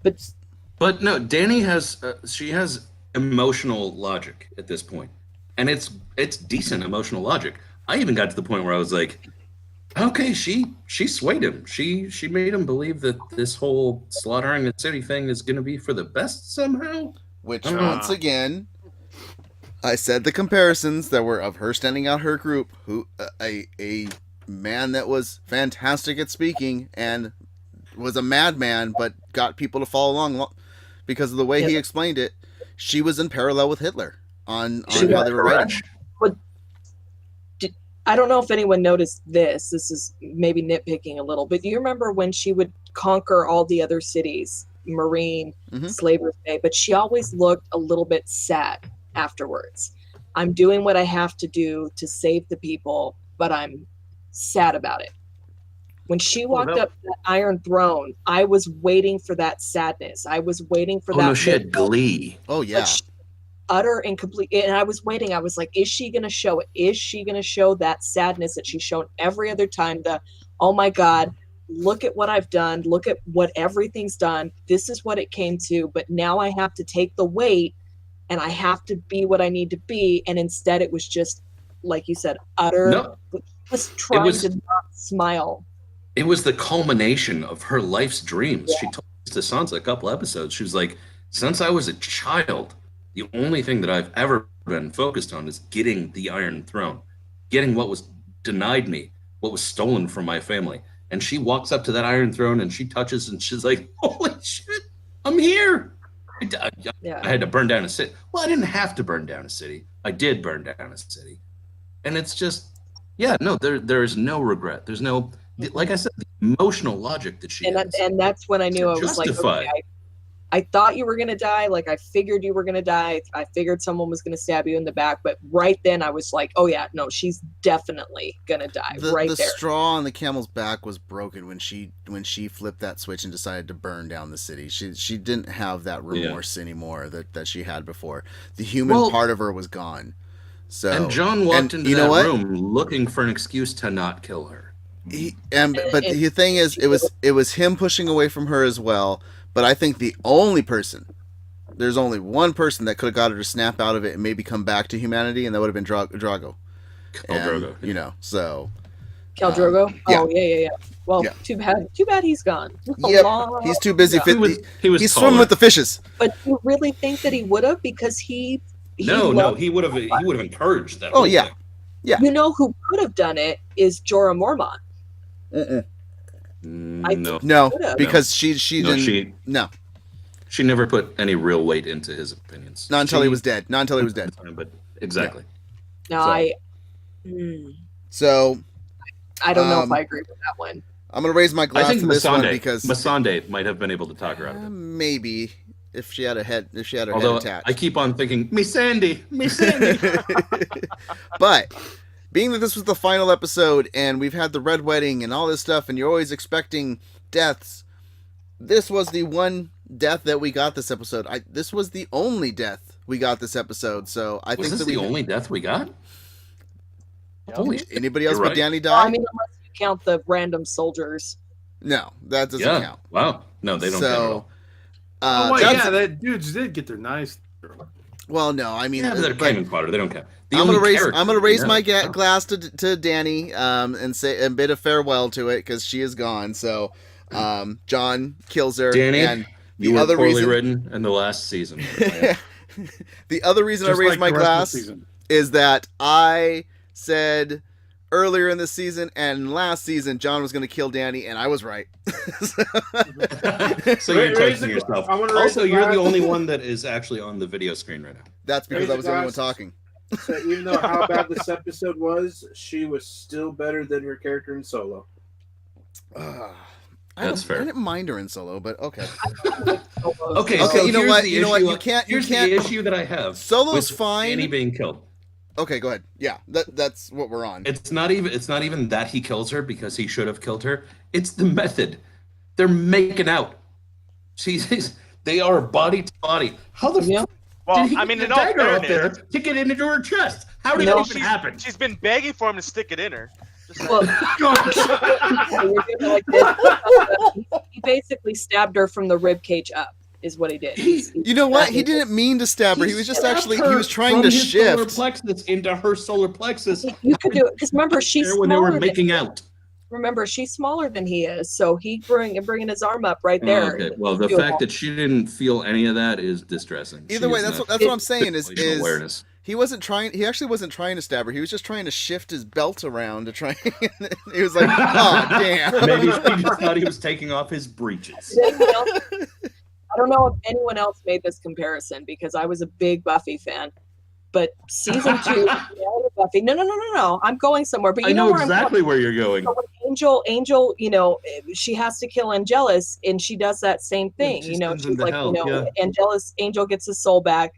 But no, Dany has she has emotional logic at this point, and it's decent emotional logic. I even got to the point where I was like, okay, she swayed him. She made him believe that this whole slaughtering the city thing is going to be for the best somehow. Which once again, I said the comparisons that were of her standing out her group, who a man that was fantastic at speaking and was a madman, but got people to follow along because of the way he explained it. She was in parallel with Hitler on how they were writing. But I don't know if anyone noticed this. This is maybe nitpicking a little, but do you remember when she would conquer all the other cities, Marine, Slaver's Bay, but she always looked a little bit sad afterwards. I'm doing what I have to do to save the people, but I'm sad about it. When she walked up to that Iron Throne, I was waiting for that sadness. I was waiting for that. Oh no, she had glee. Oh yeah. Utter and complete. And I was waiting. I was like, is she going to show it? Is she going to show that sadness that she's shown every other time? Oh my God, look at what I've done. Look at what everything's done. This is what it came to. But now I have to take the weight and I have to be what I need to be. And instead it was just, like you said, utter. No. Was trying to not smile. It was the culmination of her life's dreams. Yeah. She told us to Sansa a couple episodes. She was like, since I was a child, the only thing that I've ever been focused on is getting the Iron Throne, getting what was denied me, what was stolen from my family. And she walks up to that Iron Throne and she touches and she's like, holy shit, I'm here. I had to burn down a city. Well, I didn't have to burn down a city. I did burn down a city. And it's just, there is no regret. There's no, like I said, the emotional logic that she has. And that's when I knew I was like, okay, I thought you were going to die. Like, I figured you were going to die. I figured someone was going to stab you in the back. But right then I was like, oh yeah, no, she's definitely going to die the there. Straw on the camel's back was broken when she flipped that switch and decided to burn down the city. She didn't have that remorse anymore that she had before. The human part of her was gone. So, and John walked into that room looking for an excuse to not kill her. But the thing is, it was him pushing away from her as well. But I think there's only one person that could have got her to snap out of it and maybe come back to humanity, and that would have been Drogo. Drogo. You know, so. Khal Drogo? Yeah. Oh, yeah. Well, too bad he's gone. He's too busy. He's swimming with the fishes. But you really think that he would have? Because he would have encouraged that. Oh, yeah. Yeah. You know who could have done it is Jorah Mormont. No, because she didn't. She never put any real weight into his opinions. Not until he was dead. But exactly. No, so. I don't know if I agree with that one. I'm gonna raise my glass to this one because Missandei might have been able to talk her out of it. Maybe if she had her head attached. I keep on thinking, Missandei. But. Being that this was the final episode and we've had the Red Wedding and all this stuff and you're always expecting deaths, this was the one death that we got this episode. This was the only death we got this episode. So I think this the only death we got? Anybody else but Dany died? Well, I mean, unless you count the random soldiers. No, that doesn't count. Wow. No, they don't count at all. That dudes did get their knives through. Well, no, I mean, they're cannon fodder. They don't count. I'm gonna raise my glass to Dany and say a bit of farewell to it because she is gone. So, John kills her. Dany, and you were poorly written in the last season. The other reason I raised my glass is that I said earlier in this season and last season John was going to kill Dany, and I was right. So you're touching yourself. Also, you're the only one that is actually on the video screen right now. That's because I was the only one talking. So even though how bad this episode was, she was still better than her character in Solo. That's fair. I didn't mind her in Solo, but okay. Okay. So you know what? You can't. Here's the issue that I have. Solo's fine. Dany being killed. Okay, go ahead. Yeah, that's what we're on. It's not even that he kills her because he should have killed her. It's the method. They're making out. They are body to body. How the fuck? Well, did he in get all a dagger up fairness, there, kick it into her chest? How did that even happen? She's been begging for him to stick it in her. Well, he basically stabbed her from the rib cage up. is what he did. You know what? He didn't mean to stab her. He was just actually he was trying to shift solar plexus into her solar plexus. You could do it because remember she's when they were making out. Remember, she's smaller than he is, so he bringing his arm up right there. Okay. Well, the fact that she didn't feel any of that is distressing. Either way, that's what I'm saying is awareness. He actually wasn't trying to stab her. He was just trying to shift his belt around to try. He was like, "Oh, damn." Maybe she just thought he was taking off his breeches. I don't know if anyone else made this comparison because I was a big Buffy fan. But season 2, Buffy. No. I'm going somewhere. But I know exactly where you're going. So when Angel, she has to kill Angelus, and she does that same thing. She's like, Angel gets his soul back,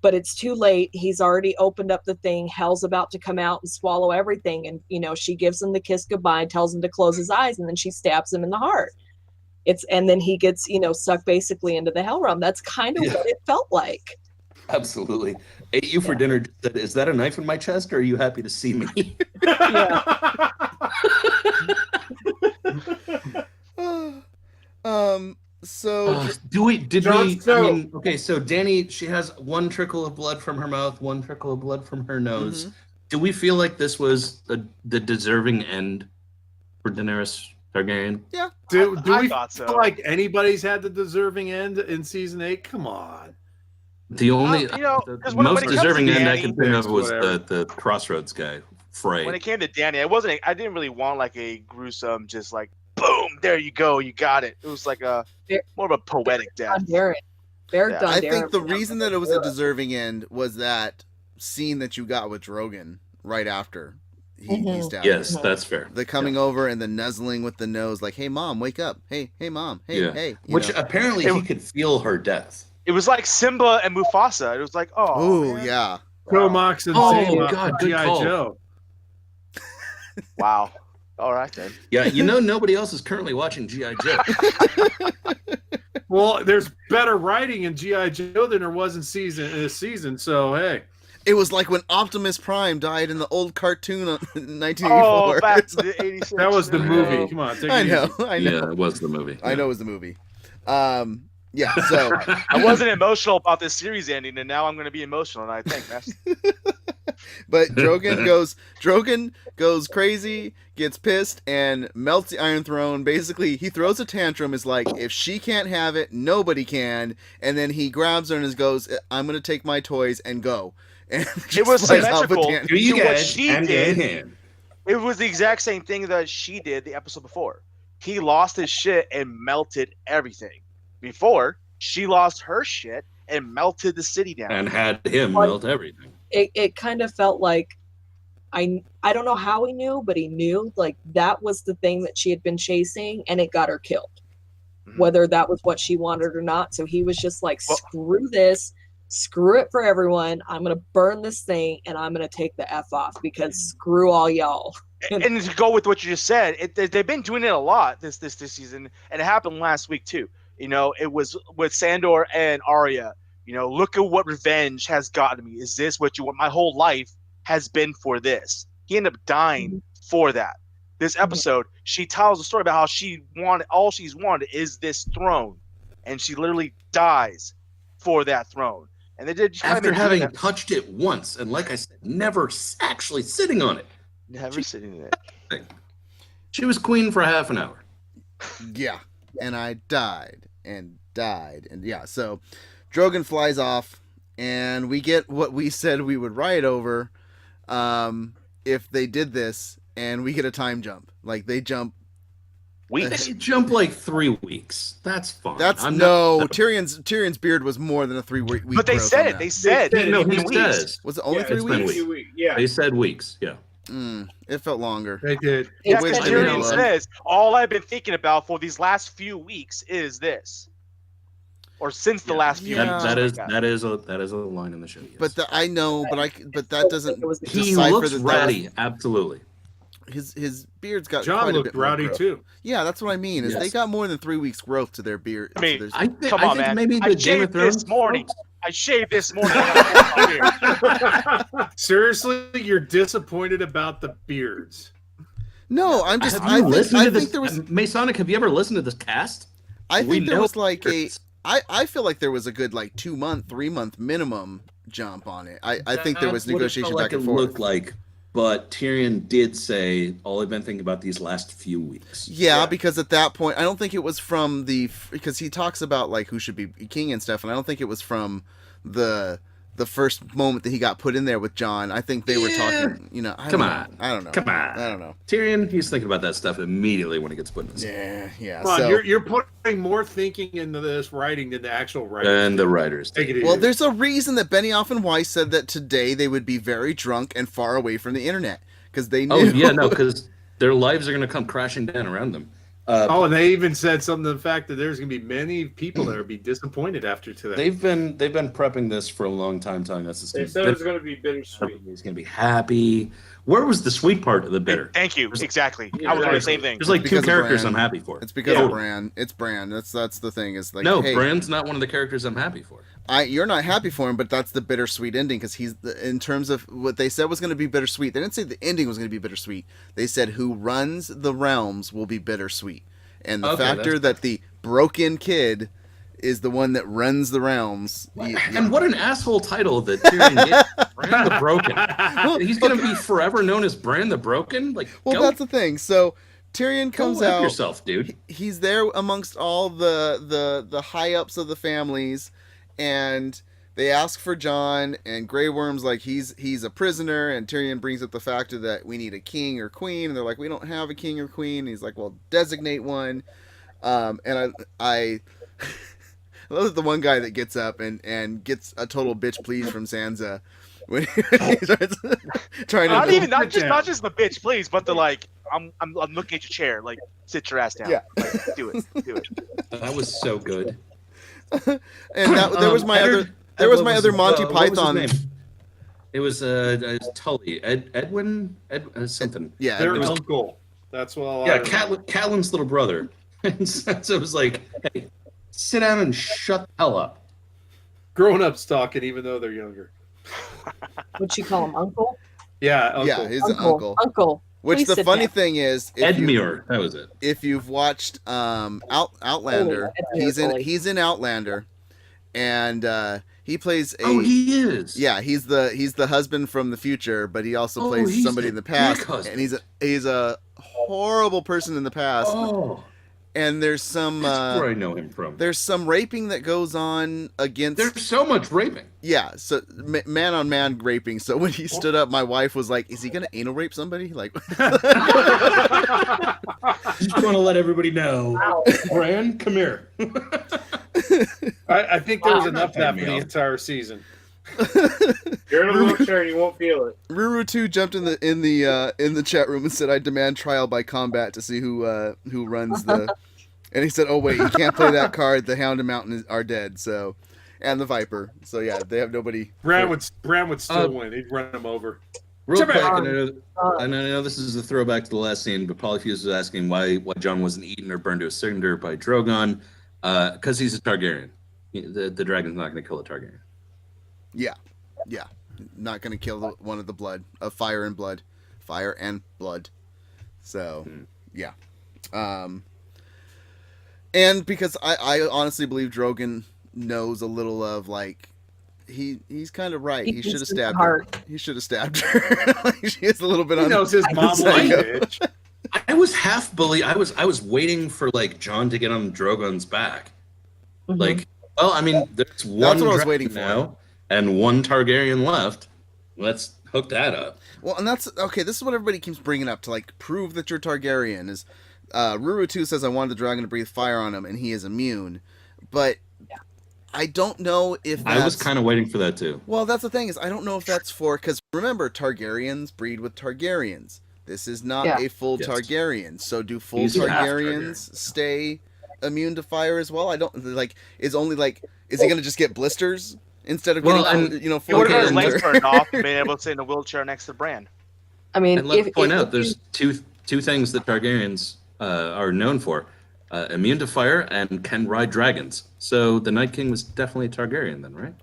but it's too late. He's already opened up the thing. Hell's about to come out and swallow everything. And she gives him the kiss goodbye, tells him to close his eyes, and then she stabs him in the heart. And then he gets sucked basically into the hell realm. That's kind of what it felt like. Absolutely. Ate you for dinner. Is that a knife in my chest, or are you happy to see me? So okay, so Danny, she has one trickle of blood from her mouth, one trickle of blood from her nose. Mm-hmm. Do we feel like this was the deserving end for Daenerys Targaryen? Yeah. Do we thought feel so. like anybody's had the deserving end in season 8? Come on. The only the most deserving end I Danny, could think of was the Crossroads guy, Frey. When it came to Danny, I didn't really want like a gruesome, just like boom, there you go, you got it. It was like more of a poetic death. I think the reason that it was a deserving end was that scene that you got with Drogon right after he's down. Yes, that's fair. The coming over and the nuzzling with the nose, like, "Hey mom, wake up! Hey mom, hey." Which apparently he could feel her death. It was like Simba and Mufasa. It was like, oh yeah, Comox and God, good G.I. call. Joe. Wow. All right then. Yeah, nobody else is currently watching G.I. Joe. Well, there's better writing in G.I. Joe than there was in this season. So hey, it was like when Optimus Prime died in the old cartoon in 1984. Oh, back to the 86. That was the movie. Come on, take it easy. I know. Yeah, it was the movie. I know it was the movie. Yeah, so I wasn't emotional about this series ending, and now I'm going to be emotional. And I think that's. But Drogon goes crazy, gets pissed, and melts the Iron Throne. Basically, he throws a tantrum. Is like, if she can't have it, nobody can. And then he grabs her and goes, "I'm going to take my toys and go." And it was symmetrical to what she she did. It was the exact same thing that she did the episode before. He lost his shit and melted everything. Before, she lost her shit and melted the city down. And had him melt everything. It kind of felt like, I don't know how he knew, but he knew, like, that was the thing that she had been chasing, and it got her killed. Mm-hmm. Whether that was what she wanted or not. So he was just like, screw this, screw it for everyone. I'm going to burn this thing, and I'm going to take the F off, because screw all y'all. And to go with what you just said, they've been doing it a lot this season, and it happened last week too. It was with Sandor and Arya. Look at what revenge has gotten me. Is this what you want? My whole life has been for this. He ended up dying for that. This episode, she tells a story about how all she's wanted is this throne. And she literally dies for that throne. And they did after having touched it once, and like I said, never actually sitting on it. Never sitting in it. She was queen for half an hour. Yeah. And I died. So Drogon flies off, and we get what we said we would ride over if they did this, and we get a time jump. Like, they jump weeks. They jump like 3 weeks. That's fine. Tyrion's beard was more than a 3 week. But they said it. They said weeks. Was it only 3 weeks? Yeah. They said weeks. Yeah. It felt longer. They did. Yes, Tyrion says, all I've been thinking about for these last few weeks is this. Or since the last few weeks. That is a line in the show. Yes. But that doesn't. He looks ratty. Absolutely. His beard's got. John quite looked a bit rowdy too. Yeah, that's what I mean. Is they got more than 3 weeks growth to their beard. I mean, come on, man. Maybe the Game of Thrones this morning. I shaved this morning. Seriously, you're disappointed about the beards? No, I'm just. I think there was Masonic. Have you ever listened to this cast? I think there was like a. I feel like there was a good like 2-month, 3-month minimum jump on it. I think there was That's what it negotiation felt back and it forth. looked like, but Tyrion did say, all I've been thinking about these last few weeks. Yeah, because at that point, I don't think it was from because he talks about like who should be king and stuff, and I don't think it was from the first moment that he got put in there with Jon. I think they were talking, you know. I don't know. I don't know. Tyrion, he's thinking about that stuff immediately when he gets put in his Yeah. Come on, you're putting more thinking into this writing than the actual writing. And the writers. Take it easy. Well, there's a reason that Benioff and Weiss said that today they would be very drunk and far away from the internet because they knew. Oh yeah, no, because their lives are going to come crashing down around them. And they even said something to the fact that there's going to be many people that will be disappointed after today. They've been prepping this for a long time, telling us it's They said it was going to be bittersweet. He's going to be happy. Where was the sweet part of the bitter? Thank you. Exactly. I was doing the same thing. There's like two characters I'm happy for. It's because of Bran. It's Bran. That's the thing. Is like no, hey, Bran's not one of the characters I'm happy for. You're not happy for him, but that's the bittersweet ending because in terms of what they said was going to be bittersweet. They didn't say the ending was going to be bittersweet. They said who runs the realms will be bittersweet. And the factor that the broken kid is the one that runs the realms. And what an asshole title that Tyrion gets. Bran the Broken. He's going to be forever known as Bran the Broken? That's the thing. So Tyrion comes out. yourself, dude. He's there amongst all the high-ups of the families, and they ask for Jon, and Grey Worm's like he's a prisoner, and Tyrion brings up the factor that we need a king or queen, and they're like, we don't have a king or queen. And he's like, well, designate one. And I love the one guy that gets up and gets a total bitch please from Sansa when he starts trying to not just the bitch please, but the like I'm looking at your chair, like sit your ass down. Yeah. Like, do it. That was so good. And there was my other. There was my other Monty Python. What was his name? It was Tully. Edwin something. Yeah, their uncle. That's what. Yeah, Catelyn's little brother. And so it was like, hey, sit down and shut the hell up. Grown ups talking, even though they're younger. Would she call him uncle? Yeah, uncle. Yeah, his uncle. Uncle. Which the funny thing is, Edmure, that was it. If you've watched Outlander, he's in Outlander, and he plays a. Oh, he is. Yeah, he's the husband from the future, but he also plays somebody in the past, and he's a horrible person in the past. Oh. And there's some. That's where I know him from. There's some raping that goes on against. There's so much raping. Yeah, so man on man raping. So when he stood up, my wife was like, "Is he gonna anal rape somebody?" Like. Just want to let everybody know, Bran, come here. I think there was enough of that for the entire season. You're in a wheelchair and you won't feel it. Ruru2 jumped in the chat room and said, "I demand trial by combat to see who runs the." And he said, "Oh wait, you can't play that card. The Hound and Mountain are dead." So, and the Viper. So yeah, they have nobody. Bran would still win. He'd run him over. Real quick, and I know this is a throwback to the last scene, but Polyfuse was asking why Jon wasn't eaten or burned to a cinder by Drogon, because he's a Targaryen. The dragon's not going to kill a Targaryen. Yeah, not gonna kill one of the blood of fire and blood. So, yeah, and because I honestly believe Drogon knows a little of like he's kind of right. He should have stabbed her. He should have stabbed her. She is a little bit. He knows his mom like it. I was half bully. I was waiting for like Jon to get on Drogon's back. Mm-hmm. Like, well, I mean, there's one. That's what I was waiting for. Now, and one Targaryen left. Let's hook that up. Well, and that's okay. This is what everybody keeps bringing up to like prove that you're Targaryen. Is Ruru2 says I wanted the dragon to breathe fire on him, and he is immune. But I don't know if that's... I was kind of waiting for that too. Well, that's the thing is I don't know if that's for because remember Targaryens breed with Targaryens. This is not a full Targaryen. So do full Targaryens stay immune to fire as well? I don't like. Is he gonna just get blisters? Instead of getting, he would have his legs burned off and been able to sit in a wheelchair next to Bran. I mean, and let's point out there's two things that Targaryens are known for: immune to fire and can ride dragons. So the Night King was definitely a Targaryen, then, right?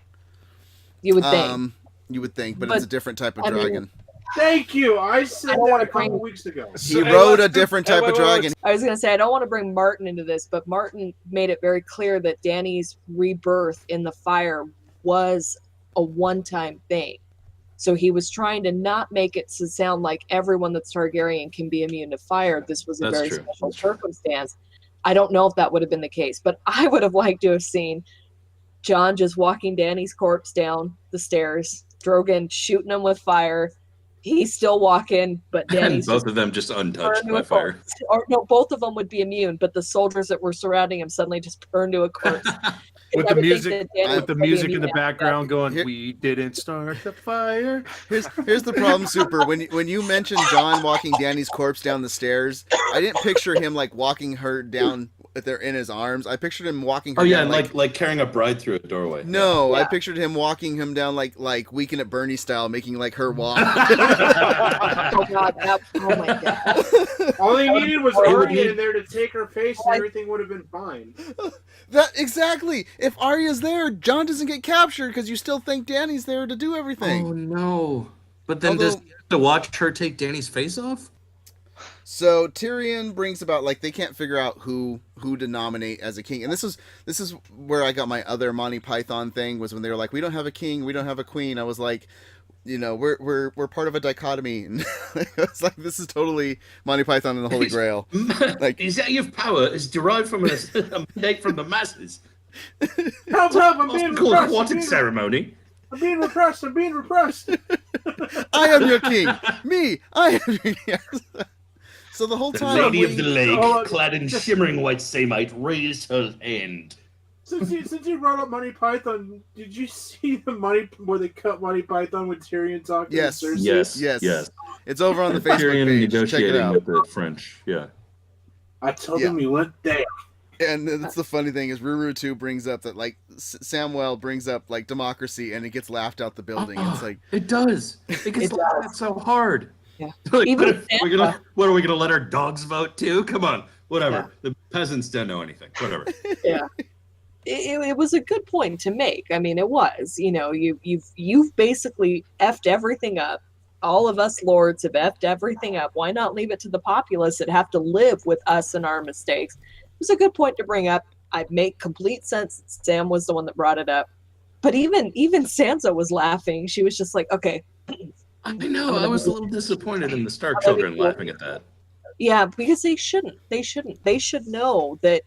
You would think. You would think, but it's a different type of dragon. Thank you. I said I don't that wanna a couple bring- weeks ago. He rode a different type of dragon. I was gonna say I don't want to bring Martin into this, but Martin made it very clear that Dany's rebirth in the fire was a one-time thing. So he was trying to not make it to sound like everyone that's Targaryen can be immune to fire. This was a That's very true. special circumstance. I don't know if that would have been the case, but I would have liked to have seen Jon just walking Dany's corpse down the stairs, Drogon shooting him with fire. He's still walking, but And Dany's both just of them just untouched burned to by a fire. corpse. Or no, both of them would be immune, but the soldiers that were surrounding him suddenly just burned to a corpse. With I the would think music, that Dany with the would be music in immune the after that. background going, Here- "We didn't start the fire." Here's the problem, Super. When you mentioned Jon walking Dany's corpse down the stairs, I didn't picture him like walking her down with her in his arms. I pictured him walking her Oh yeah, down and like carrying a bride through a doorway. no, I Yeah. pictured him walking him down like Weekend at Bernie style, making like her walk. Oh god, oh my god. All they needed was It would Arya be- in there to take her face, and everything would have been fine. That exactly. If Arya's there, Jon doesn't get captured because you still think Dany's there to do everything. Oh no! But then does Although- he have to watch her take Dany's face off? So Tyrion brings about like they can't figure out who to nominate as a king, and this is where I got my other Monty Python thing was when they were like, we don't have a king, we don't have a queen. I was like, you know, we're part of a dichotomy, and it's like this is totally Monty Python and the Holy Grail. Like- executive power is derived from a mandate from the masses. Help, I'm being It's called repressed. aquatic ceremony. I'm being repressed. I'm being repressed. I am your king. Me, I am your king. So the whole The time, lady of the lake, Oh, clad in shimmering white samite, raised her hand. Since you brought up Monty Python, did you see the where they cut Monty Python with Tyrion talking Yes. to Cersei? yes, it's over on the Facebook Tyrion page. Check it negotiating out. with the French. Yeah. I told Yeah. him you went there. And that's the funny thing is Ruru 2 brings up that like Samwell brings up like democracy and it gets laughed out the building. It's like It does. It gets It laughed does. at so hard. Like, Even what are we gonna let our dogs vote too? Come on, whatever. Yeah. The peasants don't know anything. Whatever. It was a good point to make. I mean, it was. You know, you've basically effed everything up. All of us lords have effed everything up. Why not leave it to the populace that have to live with us and our mistakes? It was a good point to bring up. I make complete sense that Sam was the one that brought it up. But even Sansa was laughing. She was just like, okay, I know. I was a little disappointed in the Stark children laughing at that. yeah, because they shouldn't. They shouldn't. They should know that.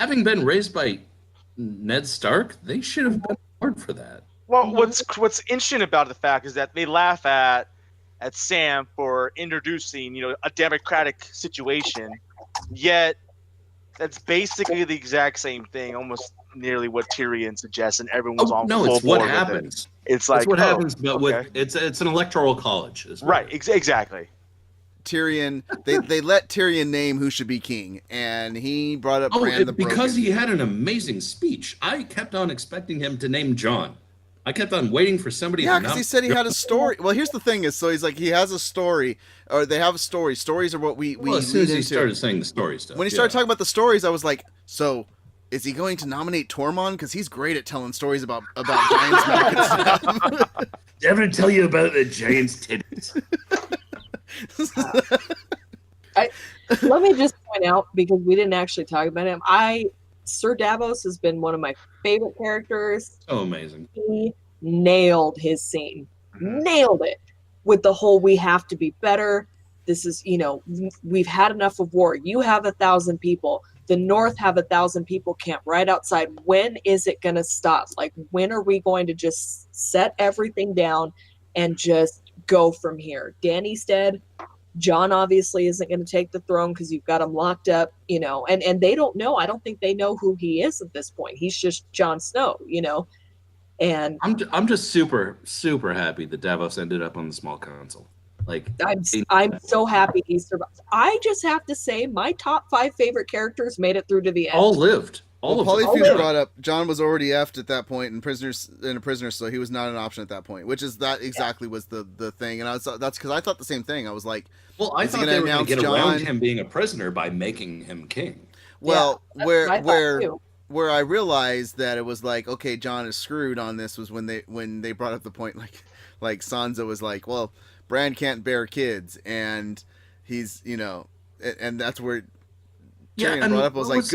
Having been raised by Ned Stark, they should have been hard for that. Well, what's interesting about the fact is that they laugh at Sam for introducing, a democratic situation, yet that's basically the exact same thing, almost nearly what Tyrion suggests, and everyone was on no, full it's what board with it. happens. It's like It's what happens, but okay. with it's an electoral college. Is what Right, it is. exactly. Tyrion, they let Tyrion name who should be king, and he brought up Bran the because Broken. he had an amazing speech. I kept on expecting him to name John. I kept on waiting for somebody. Yeah, to because he nom- said he had a story. Well, here's the thing: is so he's like he has a story, or they have a story. Stories are what we Well, as soon as lead he into. started saying the story stuff. When he started talking about the stories, I was like, so is he going to nominate Tormund? Because he's great at telling stories about giants milk and stuff. ever tell you about the giant's titties? Let me just point out, because we didn't actually talk about him. Sir Davos has been one of my favorite characters. So amazing. He nailed his scene. Nailed it with the whole we have to be better. This is, we've had enough of war. You have 1,000 people. The North have 1,000 people camped right outside. When is it going to stop? Like, when are we going to just set everything down and just go from here? Dany's dead. Jon obviously isn't going to take the throne because you've got him locked up, and they don't know. I don't think they know who he is at this point. He's just Jon Snow, and I'm just super, super happy that Davos ended up on the small council. Like, I'm so happy he survived. I just have to say my top 5 favorite characters made it through to the end. all lived. All Well, of them. Polyfuse brought up John was already effed at that point in a prisoner, so he was not an option at that point. Which is that exactly was the thing, and that's because I thought the same thing. I was like, Well, I is he thought gonna they were going announce to get around Jon? him being a prisoner by making him king. well, that's what I thought too. where I realized that it was like, okay, John is screwed on this was when they brought up the point like Sansa was like, well, Bran can't bear kids, and he's, and that's where Tyrion brought up. I was like,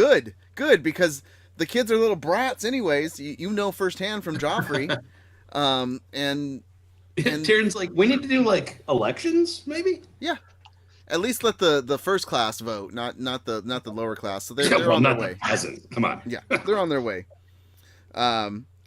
good, because the kids are little brats anyways. You know firsthand from Joffrey. And Tyrion's like, we need to do like elections, maybe. Yeah, at least let the first class vote, not the lower class. So they're on their way. Peasant. Come on. Yeah, they're on their way.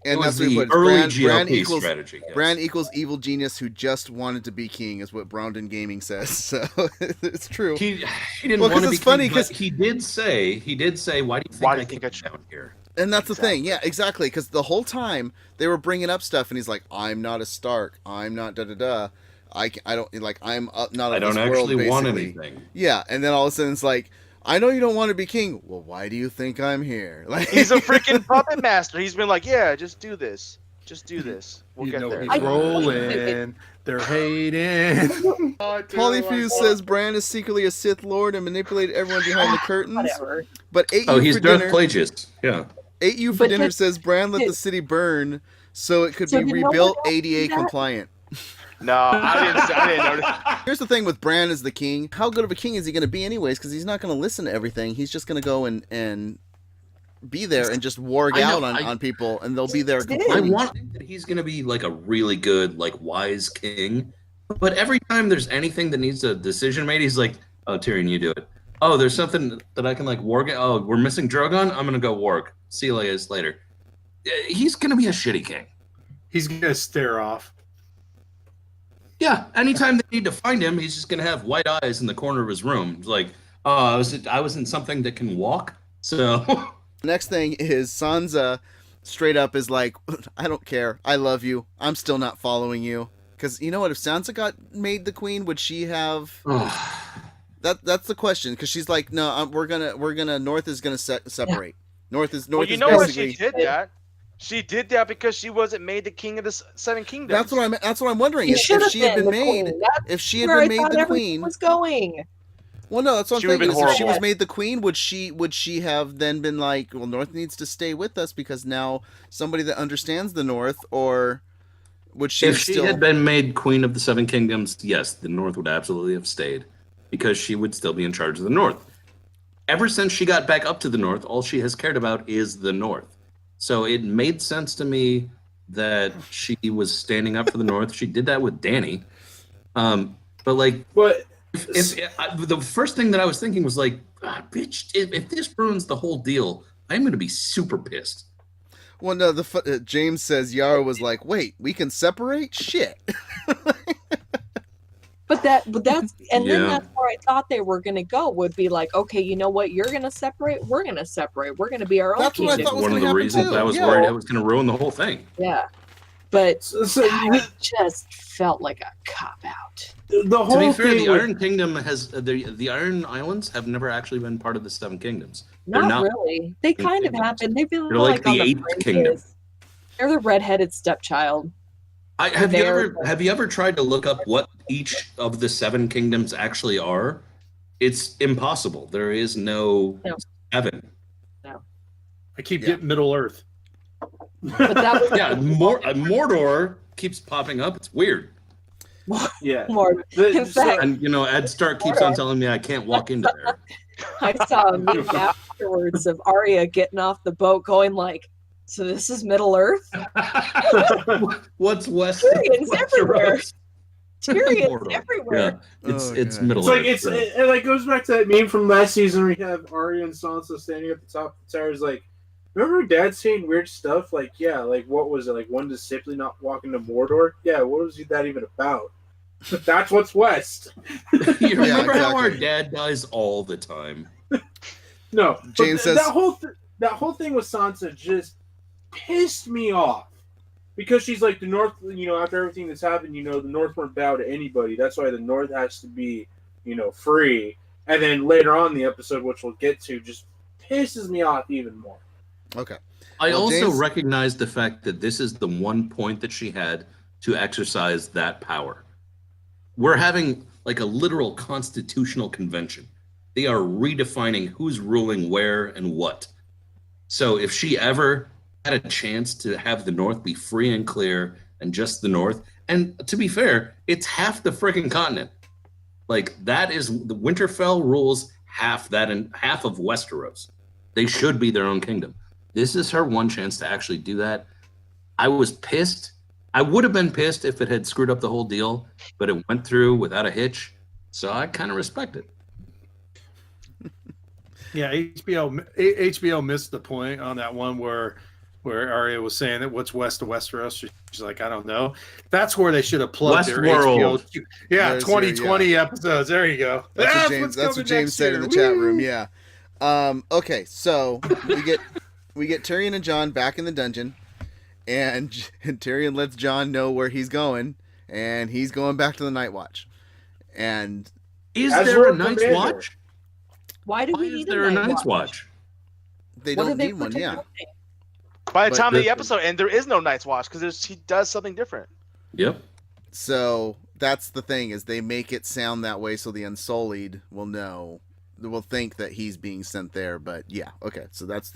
And was that's what the early Bran GOP strategy. Yes. Bran equals evil genius who just wanted to be king, is what Brownton Gaming says. So it's true. He didn't want to be funny king, but he did say, why do you think I came down here? And that's the thing. Yeah, exactly. Because the whole time they were bringing up stuff, and he's like, I'm not a Stark. I'm not da-da-da. I don't, like, I'm not I of don't this world, actually want basically. anything. Yeah, and then all of a sudden it's like, I know you don't want to be king. Well, why do you think I'm here? Like, he's a freaking puppet master. He's been like, yeah, just do this. Just do this. We'll get there. He's rolling. They're hating. Polyfuse says Bran is secretly a Sith Lord and manipulated everyone behind the curtains. Whatever. But he's Darth Plagueis. Yeah. Ate you for dinner says Bran let the city burn so it could be rebuilt ADA compliant. No, I didn't notice. Here's the thing with Bran as the king. How good of a king is he going to be anyways? Because he's not going to listen to everything. He's just going to go and be there and just warg out on people, and they'll be there. I want to think that he's going to be like a really good, like wise king. But every time there's anything that needs a decision made, he's like, "Oh, Tyrion, you do it. Oh, there's something that I can like warg. Oh, we're missing Drogon. I'm going to go warg. See you guys later." He's going to be a shitty king. He's going to stare off. Yeah, anytime they need to find him, he's just gonna have white eyes in the corner of his room. He's like, oh, I was in something that can walk. So next thing is Sansa straight up is like, I don't care. I love you. I'm still not following you. Because you know what? If Sansa got made the queen, would she have? That's the question. Because she's like, no, we're gonna North is gonna separate. North is Well, you know what? She did that. She did that because she wasn't made the king of the Seven Kingdoms. That's what I'm wondering. If she had been made, if she had been made the queen, was going. Well, no, that's what I'm thinking. If she was made the queen, would she have then been like, well, North needs to stay with us because now somebody that understands the North, or would she? If she had been made queen of the Seven Kingdoms, yes, the North would absolutely have stayed because she would still be in charge of the North. Ever since she got back up to the North, all she has cared about is the North. So it made sense to me that she was standing up for the North. She did that with Dany. But like, the first thing that I was thinking was like, bitch, if this ruins the whole deal, I'm going to be super pissed. Well, no, James says Yara was like, wait, we can separate? Shit. But that's then that's where I thought they were going to go, would be like, okay, you know what, you're going to separate, we're going to separate, we're going to be our own. That's what I thought was one of the reasons I was worried I was going to ruin the whole thing. Yeah, but it just felt like a cop out. The whole to be fair, thing the Iron Kingdom has the Iron Islands have never actually been part of the Seven Kingdoms. Not really. They kind of happened. They feel They're like the Eighth Kingdom. They're the redheaded stepchild. Have you ever tried to look up what each of the Seven Kingdoms actually are? It's impossible. There is no seven. No. I keep getting Middle Earth. But that was Mordor keeps popping up. It's weird. Yeah. In fact, And Ed Stark keeps on telling me I can't walk into there. I saw a meme afterwards of Arya getting off the boat going like, so this is Middle Earth? What's west? Tyrion's everywhere. Tyrion's everywhere. Yeah, it's Middle Earth. It like goes back to that meme from last season where you have Arya and Sansa standing at the top of the towers like, remember Dad saying weird stuff? Like, yeah, like what was it? Like one to simply not walk into Mordor? Yeah, what was that even about? That's what's west. You remember how our dad dies all the time? No. James says that whole thing with Sansa just pissed me off. Because she's like the North, after everything that's happened, the North won't bow to anybody. That's why the North has to be, free. And then later on in the episode, which we'll get to, just pisses me off even more. Okay. I also recognize the fact that this is the one point that she had to exercise that power. We're having like a literal constitutional convention. They are redefining who's ruling where and what. So if she ever had a chance to have the North be free and clear and just the North, And to be fair, it's half the freaking continent. Like, that is the Winterfell rules half that and half of Westeros. They should be their own kingdom. This is her one chance to actually do that. I was pissed. I would have been pissed if it had screwed up the whole deal, but it went through without a hitch. So I kind of respect it. Yeah, HBO missed the point on that one where Arya was saying that what's west of Westeros. She's like, I don't know. That's where they should have plugged their Westworld. HBO. Yeah, There's 2020 episodes. There you go. That's what James said in the chat room. Yeah. Okay, so we get Tyrion and Jon back in the dungeon, and Tyrion lets Jon know where he's going, and he's going back to the Night Watch. And is there a Night's Watch? Why do we Is need there a a Night Night's Watch? Watch? They What don't are they need one. Yeah. protecting? By the But time the- the episode ends, there is no Night's Watch because he does something different. Yep. So that's the thing, is they make it sound that way so the Unsullied will know, will think that he's being sent there. But yeah, okay, so that's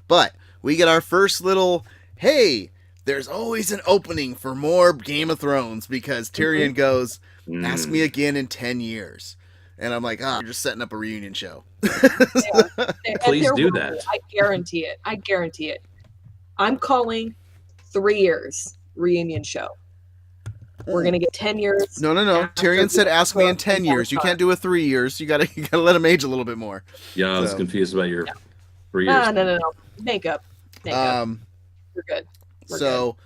but we get our first little, hey, there's always an opening for more Game of Thrones, because Tyrion goes, ask me again in 10 years. And I'm like, you're just setting up a reunion show. And Please there do will that. be. I guarantee it. I guarantee it. I'm calling 3 years reunion show. We're gonna get 10 years. No. after Tyrion said, Game of ask me in Thrones 10 is years. You done. can't do a 3 years. You gotta let him age a little bit more. Yeah, I was So- confused about your 3 years. No. Makeup. We're good. We're So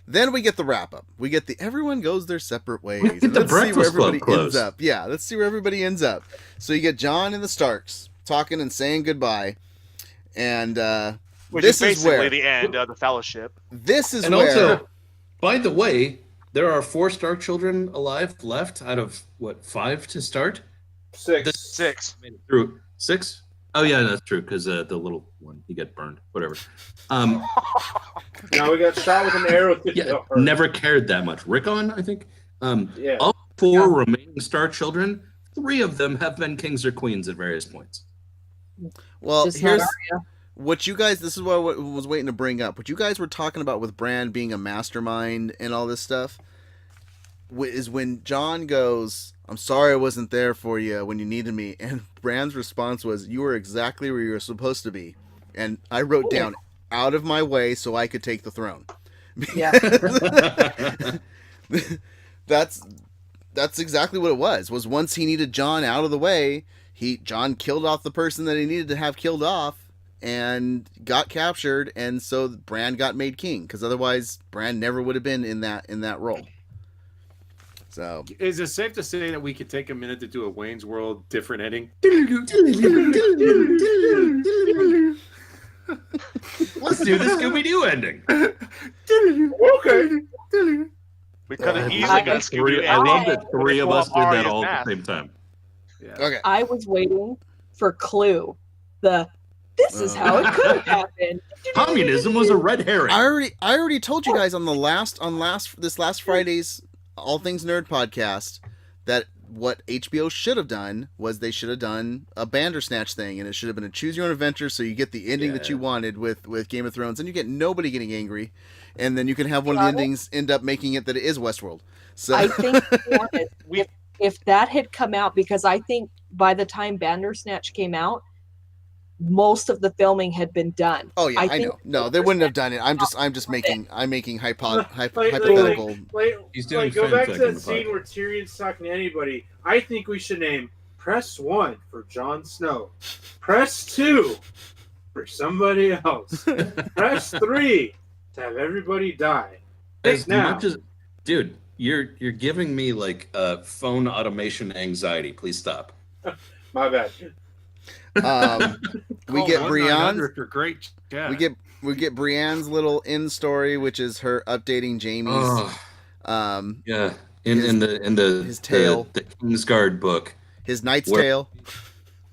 then we get the wrap up. We get the everyone goes their separate ways. We get And the let's see where Breakfast Club everybody close. ends up. Yeah, let's see where everybody ends up. So you get Jon and the Starks talking and saying goodbye, and Which this is basically where the end of the Fellowship. this is And where also, by the way, there are 4 Stark children alive left out of what, 5 to start? 6. 6. Made it through 6. Oh yeah, that's true, because the little one, he got burned. Whatever. Now we got shot with an arrow. Yeah, never cared that much. Rickon, I think. Yeah. Of 4 remaining Stark children, 3 of them have been kings or queens at various points. well, Just not here's Arya. what you guys. This is what I was waiting to bring up. What you guys were talking about with Bran being a mastermind and all this stuff is when Jon goes, I'm sorry I wasn't there for you when you needed me. And Bran's response was, you were exactly where you were supposed to be. And I wrote down, out of my way so I could take the throne. Yeah. That's exactly what it was once he needed Jon out of the way, Jon killed off the person that he needed to have killed off and got captured, and so Bran got made king, because otherwise Bran never would have been in that role. So Is it safe to say that we could take a minute to do a Wayne's World different ending? Let's do the Scooby-Doo ending. Okay. We could have I easily love got that three- Scooby-Doo. I love ending that 3 of before us did that Arya's all at mask. the same time. Yeah. okay. I was waiting for Clue. This is how it could have happened. Communism was a red herring. I already told you guys on this last Friday's All Things Nerd podcast that what HBO should have done was they should have done a Bandersnatch thing, and it should have been a choose your own adventure, so you get the ending that you wanted with Game of Thrones, and you get nobody getting angry, and then you can have one of the endings end up making it that it is Westworld. So I think if that had come out, because I think by the time Bandersnatch came out, most of the filming had been done. oh yeah, I think know. No, they wouldn't have done it. I'm just making hypothetical. He's doing go fan back to fic that on the scene podcast. where Tyrion's talking to anybody. I think we should name press 1 for Jon Snow, press 2 for somebody else, press 3 to have everybody die. As now. much as, dude, you're giving me like phone automation anxiety. Please stop. My bad. We get Brienne's After great chat. we get Brienne's little end story, which is her updating Jaime's Oh, yeah, in the his tale. the Kingsguard book, his Knight's Where- Tale.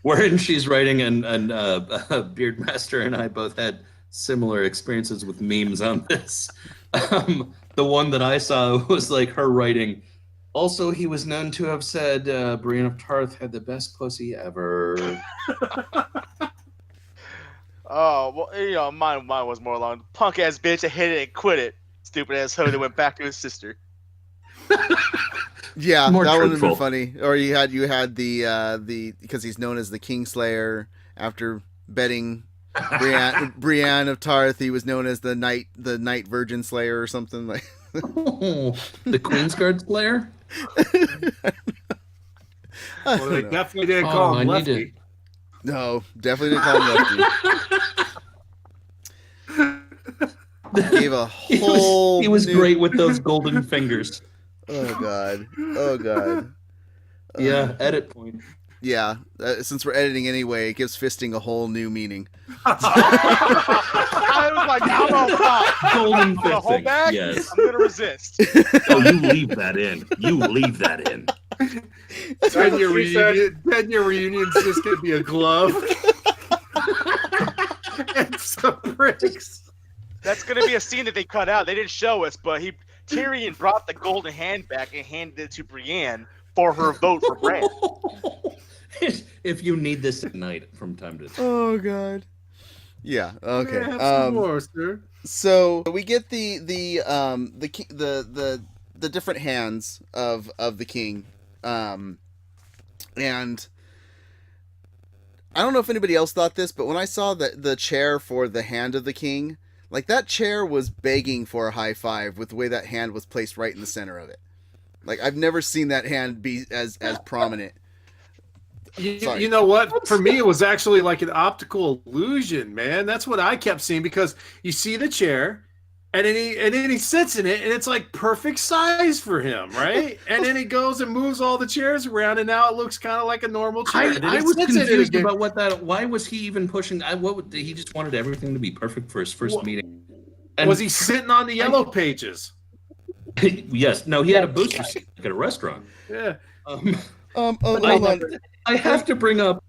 wherein she's writing, and Beardmaster and I both had similar experiences with memes on this. The one that I saw was like her writing. Also, he was known to have said Brienne of Tarth had the best pussy ever. Oh, well, mine was more along punk ass bitch that hit it and quit it. Stupid ass hoe that went back to his sister. Yeah, More that would have been truthful. funny. Or you had the because he's known as the Kingslayer after betting Brienne of Tarth. He was known as the Night Virgin Slayer or something like. Oh, the Queensguard Slayer. Well, they definitely didn't call him Lefty. No, definitely didn't call him Lefty. Gave a whole. He was great with those golden fingers. Oh god. Oh god. Yeah, edit point. Yeah, since we're editing anyway, it gives fisting a whole new meaning. I was like, I'm gonna stop. Golden I'm gonna hold fisting. back. Yes. I'm gonna resist. Oh, you leave that in. You leave that in. 10-year reunion. 10-year reunion's just gonna be a glove and some bricks. That's gonna be a scene that they cut out. They didn't show us, but Tyrion brought the golden hand back and handed it to Brienne for her vote for Bran. If you need this at night from time to time. Oh god. Yeah. Okay. Yeah, have some more, sir. So we get the different hands of the king, and I don't know if anybody else thought this, but when I saw the chair for the hand of the king, like that chair was begging for a high five with the way that hand was placed right in the center of it. Like I've never seen that hand be as prominent. You know what? For me, it was actually like an optical illusion, man. That's what I kept seeing because you see the chair, and then he sits in it, and it's like perfect size for him, right? And then he goes and moves all the chairs around, and now it looks kind of like a normal chair. I was confused about what that. Why was he even pushing? He just wanted everything to be perfect for his first meeting. And was he sitting on the yellow pages? Yes. No, he had a booster seat like at a restaurant. Yeah. I have to bring up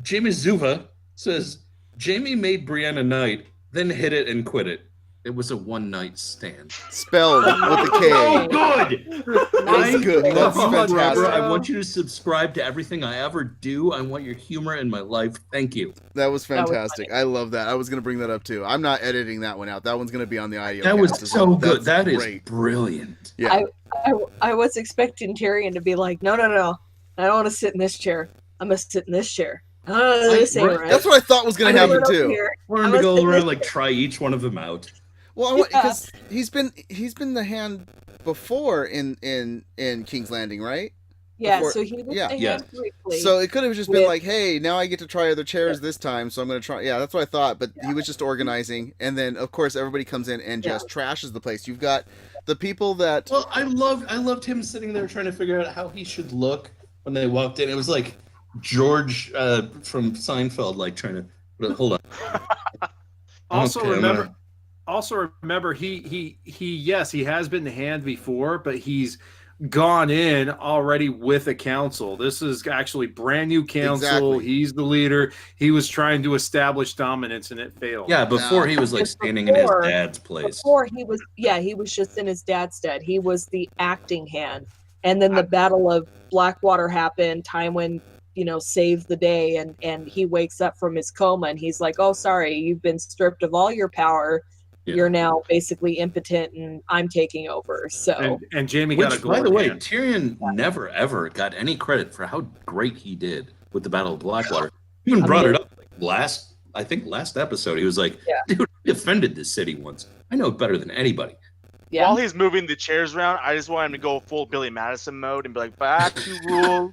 Jamie Zuva says Jamie made Brienne a knight, then hit it and quit it. It was a one-night stand. Spelled with a K. Oh, good. That's good. That's fantastic. I want you to subscribe to everything I ever do. I want your humor in my life. Thank you. That was fantastic. I love that. I was going to bring that up too. I'm not editing that one out. That one's going to be on the audio. That was so good. That's that great. Is brilliant. Yeah. I was expecting Tyrion to be like, no. I don't want to sit in this chair. I'm going to sit in this chair. This ain't right. That's what I thought was going to happen too. We're going to go around like try each one of them out. Well, because he's been the hand before in King's Landing, right? Yeah, Before, so he was the hand briefly. So it could have just been like, hey, now I get to try other chairs this time, so I'm going to try. Yeah, that's what I thought. But he was just organizing, and then of course everybody comes in and just trashes the place. You've got the people that. Well, I loved him sitting there trying to figure out how he should look when they walked in. It was like George from Seinfeld, like trying to hold on. Also remember he has been the hand before, but he's gone in already with a council. This is actually brand new council. Exactly. He's the leader. He was trying to establish dominance and it failed. Yeah, before he was like standing in his dad's place. Before he was just in his dad's stead. He was the acting hand. And then the Battle of Blackwater happened, Tywin, saved the day, and he wakes up from his coma and he's like, oh, sorry, you've been stripped of all your power. Yeah. You're now basically impotent and I'm taking over. So and Jamie got a gold. By the way, Tyrion never ever got any credit for how great he did with the Battle of Blackwater. He even brought it up last episode. He was like, dude, I defended this city once. I know it better than anybody. Yeah. While he's moving the chairs around, I just want him to go full Billy Madison mode and be like, back to rule.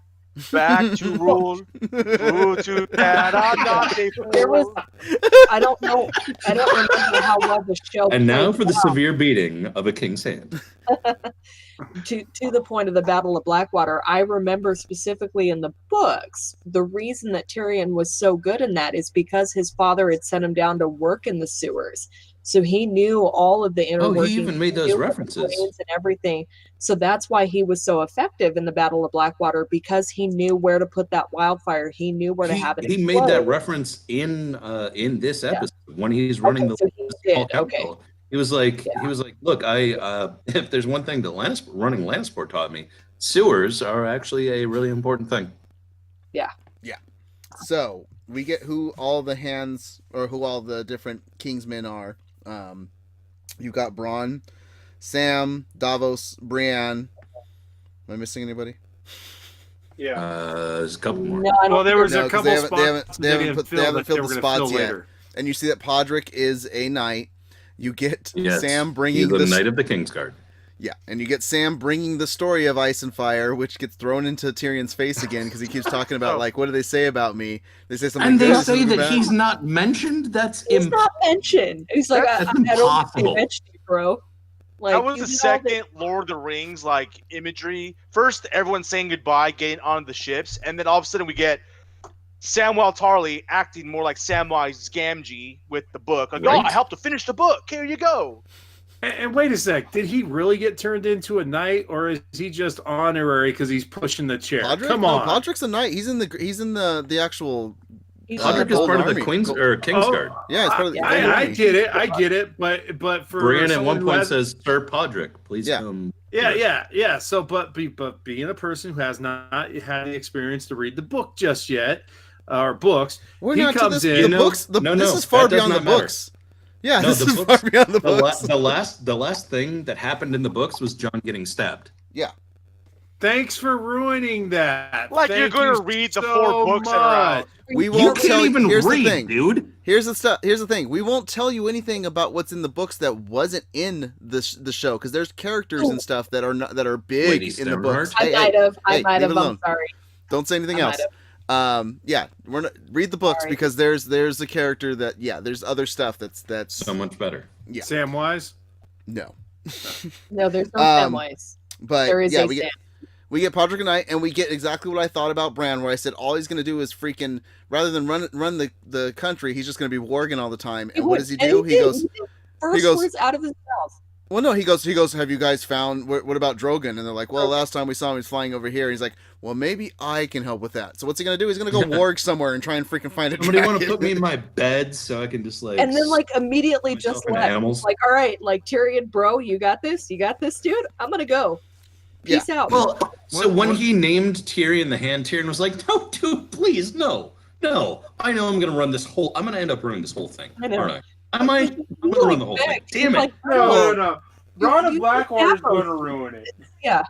Back to rule. To there was, I don't remember how well the show. And now for the severe beating of a king's hand. to the point of the Battle of Blackwater, I remember specifically in the books, the reason that Tyrion was so good in that is because his father had sent him down to work in the sewers. So he knew all of the inner workings. He even made those references and everything. So that's why he was so effective in the Battle of Blackwater, because he knew where to put that wildfire. He knew where to have it. He made that reference in this episode when he's running the council. He was like, look, if there's one thing that running Lannisport taught me, sewers are actually a really important thing. Yeah. Yeah. So we get who all the different Kingsmen are. You've got Bronn Sam, Davos, Brienne. Am I missing anybody? Yeah. There's a couple more. No, I don't Well, there think was No, a 'cause couple they haven't- spots they haven't- that they haven't didn't put- they fill haven't that filled they the were gonna spots fill yet. later. And you see that Podrick is a knight. You get Yes. Sam bringing He's the this. Knight of the Kingsguard. Yeah, and you get Sam bringing the story of Ice and Fire, which gets thrown into Tyrion's face again because he keeps talking about like, what do they say about me? They say something. And they good, say something that bad. he's not mentioned. That's he's not mentioned. He's like, That's I don't impossible. mention you, bro. Like, That was you the know second Lord of the Rings like imagery. First, everyone's saying goodbye, getting on the ships, and then all of a sudden we get Samwell Tarly acting more like Samwise Gamgee with the book. Like, oh, Right. I helped to finish the book. Here you go. And wait a sec, did he really get turned into a knight, or is he just honorary because he's pushing the chair? Podrick? Come No, on, Podrick's a knight. He's in the actual. He's Podrick is Gold part of the Army. Queen's or Kingsguard. Yeah, it's part of the. I get it, but for Brienne at someone one who point has- says, "Sir Podrick, please Yeah. come." yeah. So, but being a person who has not had the experience to read the book just yet, or books, We're he not to comes this. in. The You know- books. This is far that does beyond the not matter. books. Yeah, No, this the is books- far beyond the The, books. the last thing that happened in the books was John getting stabbed. Yeah. Thanks for ruining that. Like you're Thank going you to read the so 4 books that are out. We You won't can't tell even here's read, the thing. dude. Here's the thing. We won't tell you anything about what's in the books that wasn't in the show because there's characters and stuff that are not, that are big Lady in the books. Stoneheart? I might have. I hey, might leave have. it alone. I'm sorry. Don't say anything I else. might Yeah, we're not read the books Sorry. because there's a character that there's other stuff that's So much better. Yeah. Samwise. no. No, there's no Samwise. But There is yeah, a we Sam. get we get Podrick and Knight, and we get exactly what I thought about Bran, where I said all he's gonna do is freaking rather than run the country, he's just gonna be warging all the time. And what does he do? He goes. First goes- words out of his mouth. Well, no, he goes, have you guys found, what about Drogon? And they're like, well, last time we saw him, he was flying over here. He's like, well, maybe I can help with that. So what's he going to do? He's going to go warg somewhere and try and freaking find a Somebody want to dragon. put me in my bed so I can just like. And then like immediately myself just into left. animals. Like, all right, like Tyrion, bro, you got this, dude. I'm gonna go. Peace out. Well, so when he named Tyrion the Hand, Tyrion was like, "No, dude, please, no. I know I'm gonna run this whole. I'm gonna end up running this whole thing, I know. aren't I? I'm gonna run the whole thing. Damn it! Like, No. Ron of you Blackwater is Davos. going to ruin it. Yeah.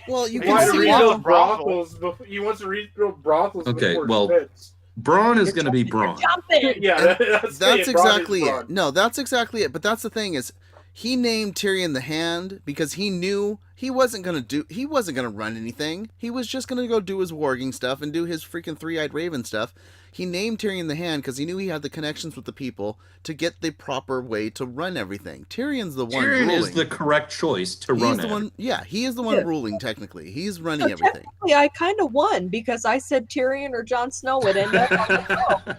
Well, you He can wants to see rebuild brothels. He wants to rebuild brothels. Okay, before well, it fits. Braun is gonna be Braun. Jumping. Yeah, that's it. exactly Braun is it. No, that's exactly it. But that's the thing is, he named Tyrion the Hand because he knew he wasn't gonna run anything. He was just gonna go do his warging stuff and do his freaking three-eyed raven stuff. He named Tyrion the Hand because he knew he had the connections with the people to get the proper way to run everything. Tyrion's the one Tyrion ruling. is the correct choice to He's run the it. one. Yeah, he is the one Yeah. ruling technically. He's running So everything. technically, I kind of won because I said Tyrion or Jon Snow would end up on the throne.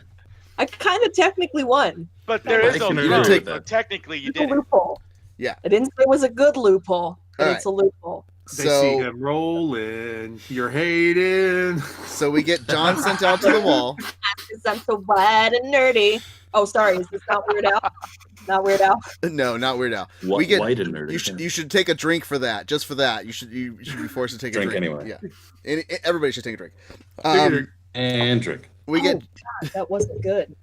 I kind of technically won. But there I is no can agree proof, with so that. technically you It's a did it. loophole. Yeah. I didn't say it was a good loophole, but All it's a loophole. They see So him rolling. You're hating. we get John sent out to the wall. Because I'm so wide and nerdy. Oh, sorry. Is this not Weird Al? Not Weird Al? No, not Weird Al. What, We get white and nerdy. you should take a drink for that. Just for that, you should be forced to take Drink a drink anyway. Yeah, everybody should take a drink. and drink. We get God, that wasn't good.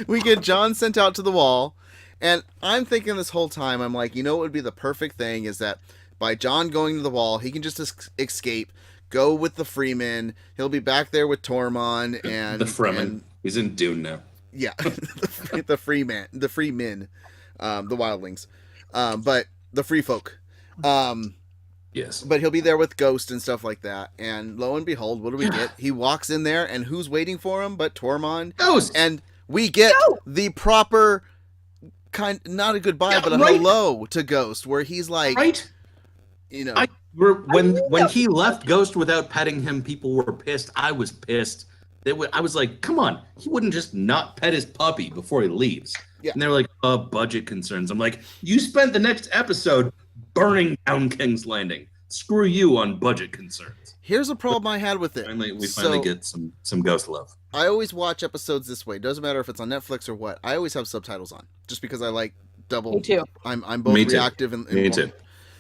we get John sent out to the wall, and I'm thinking this whole time, I'm like, you know what would be the perfect thing is that by John going to the wall, he can just escape, go with the Freemen. He'll be back there with Tormund and The Fremen. and- He's in Dune now. yeah, the Freemen, the Wildlings, but the Free Folk. Yes. But he'll be there with Ghost and stuff like that. And lo and behold, what do we get? He walks in there, and who's waiting for him but Tormund? Ghost. And we get the proper not a goodbye, Yeah, but a right. hello to Ghost, where he's like, Right? you know, When he left Ghost without petting him, people were pissed. I was pissed. I was like, come on, he wouldn't just not pet his puppy before he leaves. Yeah. And they're like, budget concerns. I'm like, you spent the next episode burning down King's Landing. Screw you on budget concerns. here's a problem I had with it. We So, finally get some Ghost love. I always watch episodes this way. Doesn't matter if it's on Netflix or what. I always have subtitles on, just because I like double. Me too. I'm both Me too. reactive and Me too.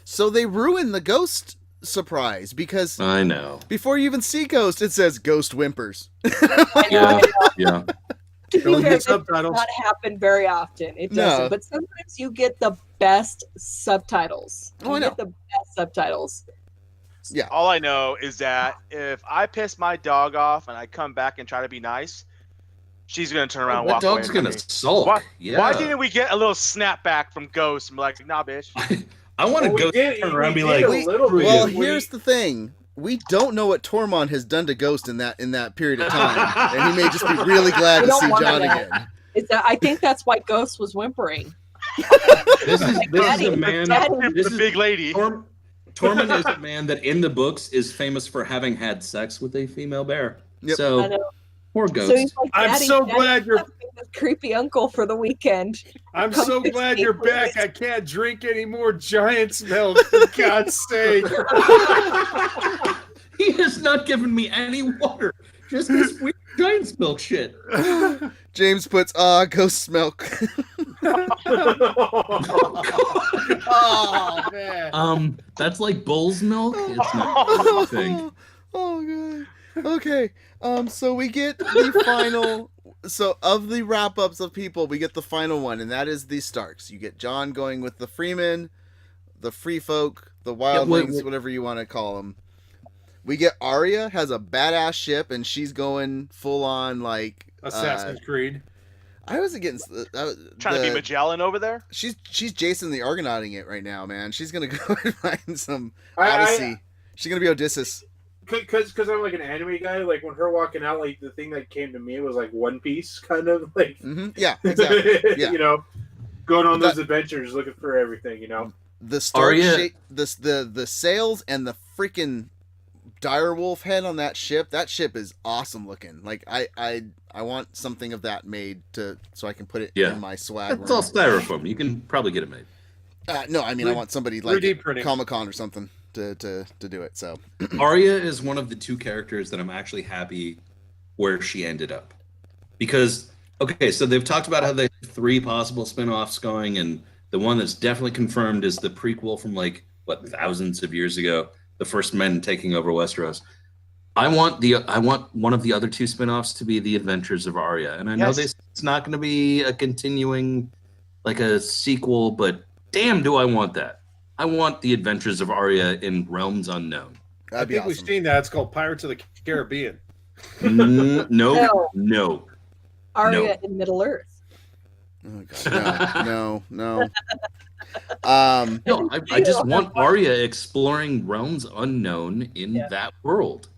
So they ruin the Ghost surprise because I know. before you even see Ghost, it says Ghost whimpers. Yeah, yeah. To be Don't fair, get that does subtitles. not happen very often. It No. doesn't. But sometimes you get the best subtitles. Oh, I You know. get the best subtitles. Yeah. All I know is that if I piss my dog off and I come back and try to be nice, she's gonna turn around and That walk away. dog's from gonna me. sulk. Why, Yeah. why didn't we get a little snapback from Ghost? I'm like, nah, bitch. I want to Well, we go did- turn around and be we like, did a little bit. Well, We- here's the thing. We don't know what Tormund has done to Ghost in that period of time, and he may just be really glad We to don't see want John that. again. I think that's why Ghost was whimpering. this is Daddy, a man. Daddy. This the is big lady. Tormund is a man that in the books is famous for having had sex with a female bear. Yep. I So know. poor So Ghost. he's like, I'm Daddy, so Daddy, glad you're. I'm this creepy uncle for the weekend. I'm Come so fix glad me, you're please. back. I can't drink any more Giant's milk. For God's sake. He has not given me any water. Just this weird Giant's milk shit. James puts Ghost's milk. Oh man. That's like bull's milk. It's not a thing. Oh god. Okay. So we get the final. So of the wrap-ups of people, we get the final one, and that is the Starks. You get John going with the Freemen, the Free Folk, the Wildlings, whatever you want to call them. We get Arya has a badass ship, and she's going full on like Assassin's Creed. I wasn't getting Trying to be Magellan over there. She's Jason the Argonauting it right now, man. She's gonna go and find some I- Odyssey. She's gonna be Odysseus. Because I'm like an anime guy, like when her walking out, like the thing that came to me was like One Piece, kind of like, Yeah, exactly. Yeah. you know, going on That- those adventures, looking for everything, you know. The Stark Arya- shape, the sails and the freaking direwolf head on that ship. That ship is awesome looking. Like I want something of that made so I can put it Yeah. in my swag. That's all styrofoam. You can probably get it made. No, I mean I want somebody like 3D printing. Comic-Con or something to do it. So Arya is one of the two characters that I'm actually happy where she ended up. Because, okay, so they've talked about how they have 3 possible spin-offs going, and the one that's definitely confirmed is the prequel from like, thousands of years ago, the first men taking over Westeros. I want one of the other 2 spin-offs to be the Adventures of Arya. And I know Yes. it's not going to be a continuing, like a sequel, but damn, do I want that. I want the Adventures of Arya in Realms Unknown. I that'd be think we've awesome. seen that. It's called Pirates of the Caribbean. No. Arya in Middle Earth. Oh god, no. No, I just want Arya exploring realms unknown in that world.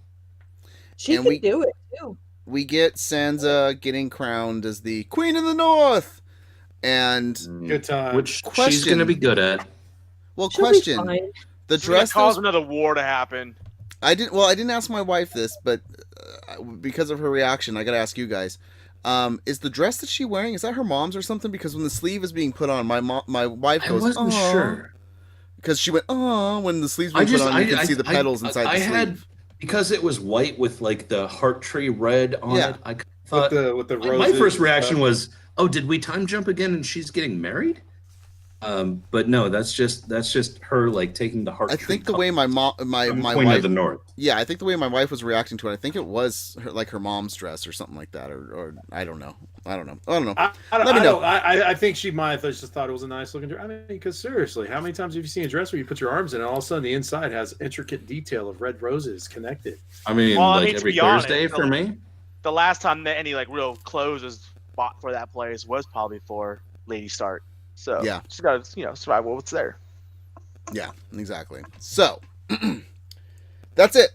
She And could we- do it too. We get Sansa getting crowned as the Queen of the North, and Good time. Which she's Question. going to be good at. well, She'll be question: fine. the This is gonna dress. cause Those, another war to happen. I didn't ask my wife this, but because of her reaction, I got to ask you guys. Is the dress that she's wearing, is that her mom's or something? Because when the sleeve is being put on, my wife I goes, wasn't "Aw," sure. because she went, "Oh," when the sleeves were put on, you can see the petals inside the sleeve. Because it was white with like the heart tree red on Yeah. it. I thought with the my roses first and reaction stuff. was, "Oh, did we time jump again and she's getting married?" But no, that's just her like taking the heart. I tree think the way my Queen wife, of the North. yeah, I think the way my wife was reacting to it, I think it was her mom's dress or something like that, or I don't know. I Let me don't know. know. I think she might have just thought it was a nice looking dress. I mean, because seriously, how many times have you seen a dress where you put your arms in and all of a sudden the inside has intricate detail of red roses connected? I mean, Well, I like mean, to every be honest, Thursday for me. The last time that any like real clothes was bought for that place was probably for Lady Stark. So Yeah. she's got to survive what's there. Yeah, exactly. So that's it.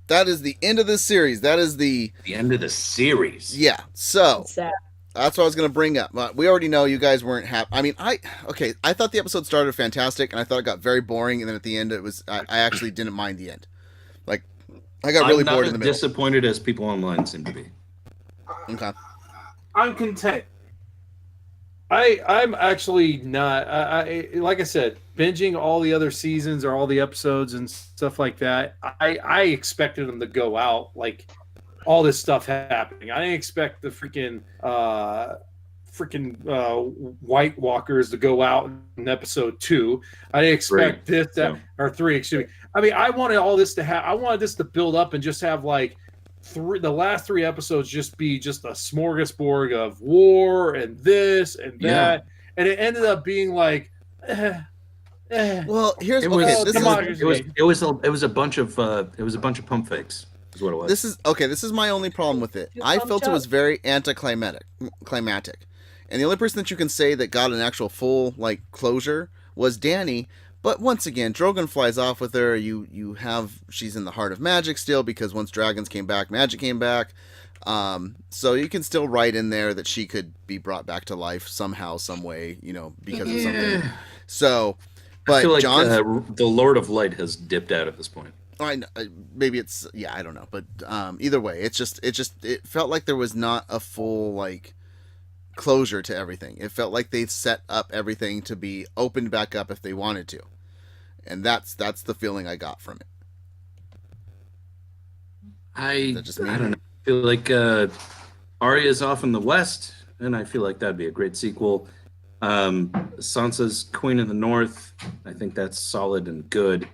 That is the end of this series. That is the end of the series. Yeah. So Sad. that's what I was going to bring up. But we already know you guys weren't happy. I mean, I thought the episode started fantastic, and I thought it got very boring, and then at the end, it was. I actually didn't mind the end. Like, I got really I'm not bored as in the middle. disappointed as people online seem to be. Okay. I'm content. I'm actually not. I like I said, binging all the other seasons or all the episodes and stuff like that. I expected them to go out like all this stuff happening. I didn't expect the freaking White Walkers to go out in episode 2. I didn't expect or 3. Excuse me. I mean, I wanted all this to have. I wanted this to build up and just have like the last 3 episodes just be just a smorgasbord of war and this and that, and it ended up being like, Well, here's It was, okay. This is it was a bunch of pump fakes. Is what it was. This is my only problem with it. I felt it was very anticlimactic. And the only person that you can say that got an actual full like closure was Dany. But once again, Drogon flies off with her. She's in the heart of magic still, because once dragons came back, magic came back. So you can still write in there that she could be brought back to life somehow, some way, because of something. So, but I feel like Jon, the Lord of Light has dipped out at this point. Maybe it's I don't know, but either way, it felt like there was not a full like closure to everything. It felt like they set up everything to be opened back up if they wanted to, and that's the feeling I got from it. I don't know. I feel like Arya's off in the west, and I feel like that'd be a great sequel. Sansa's Queen of the North. I think that's solid and good.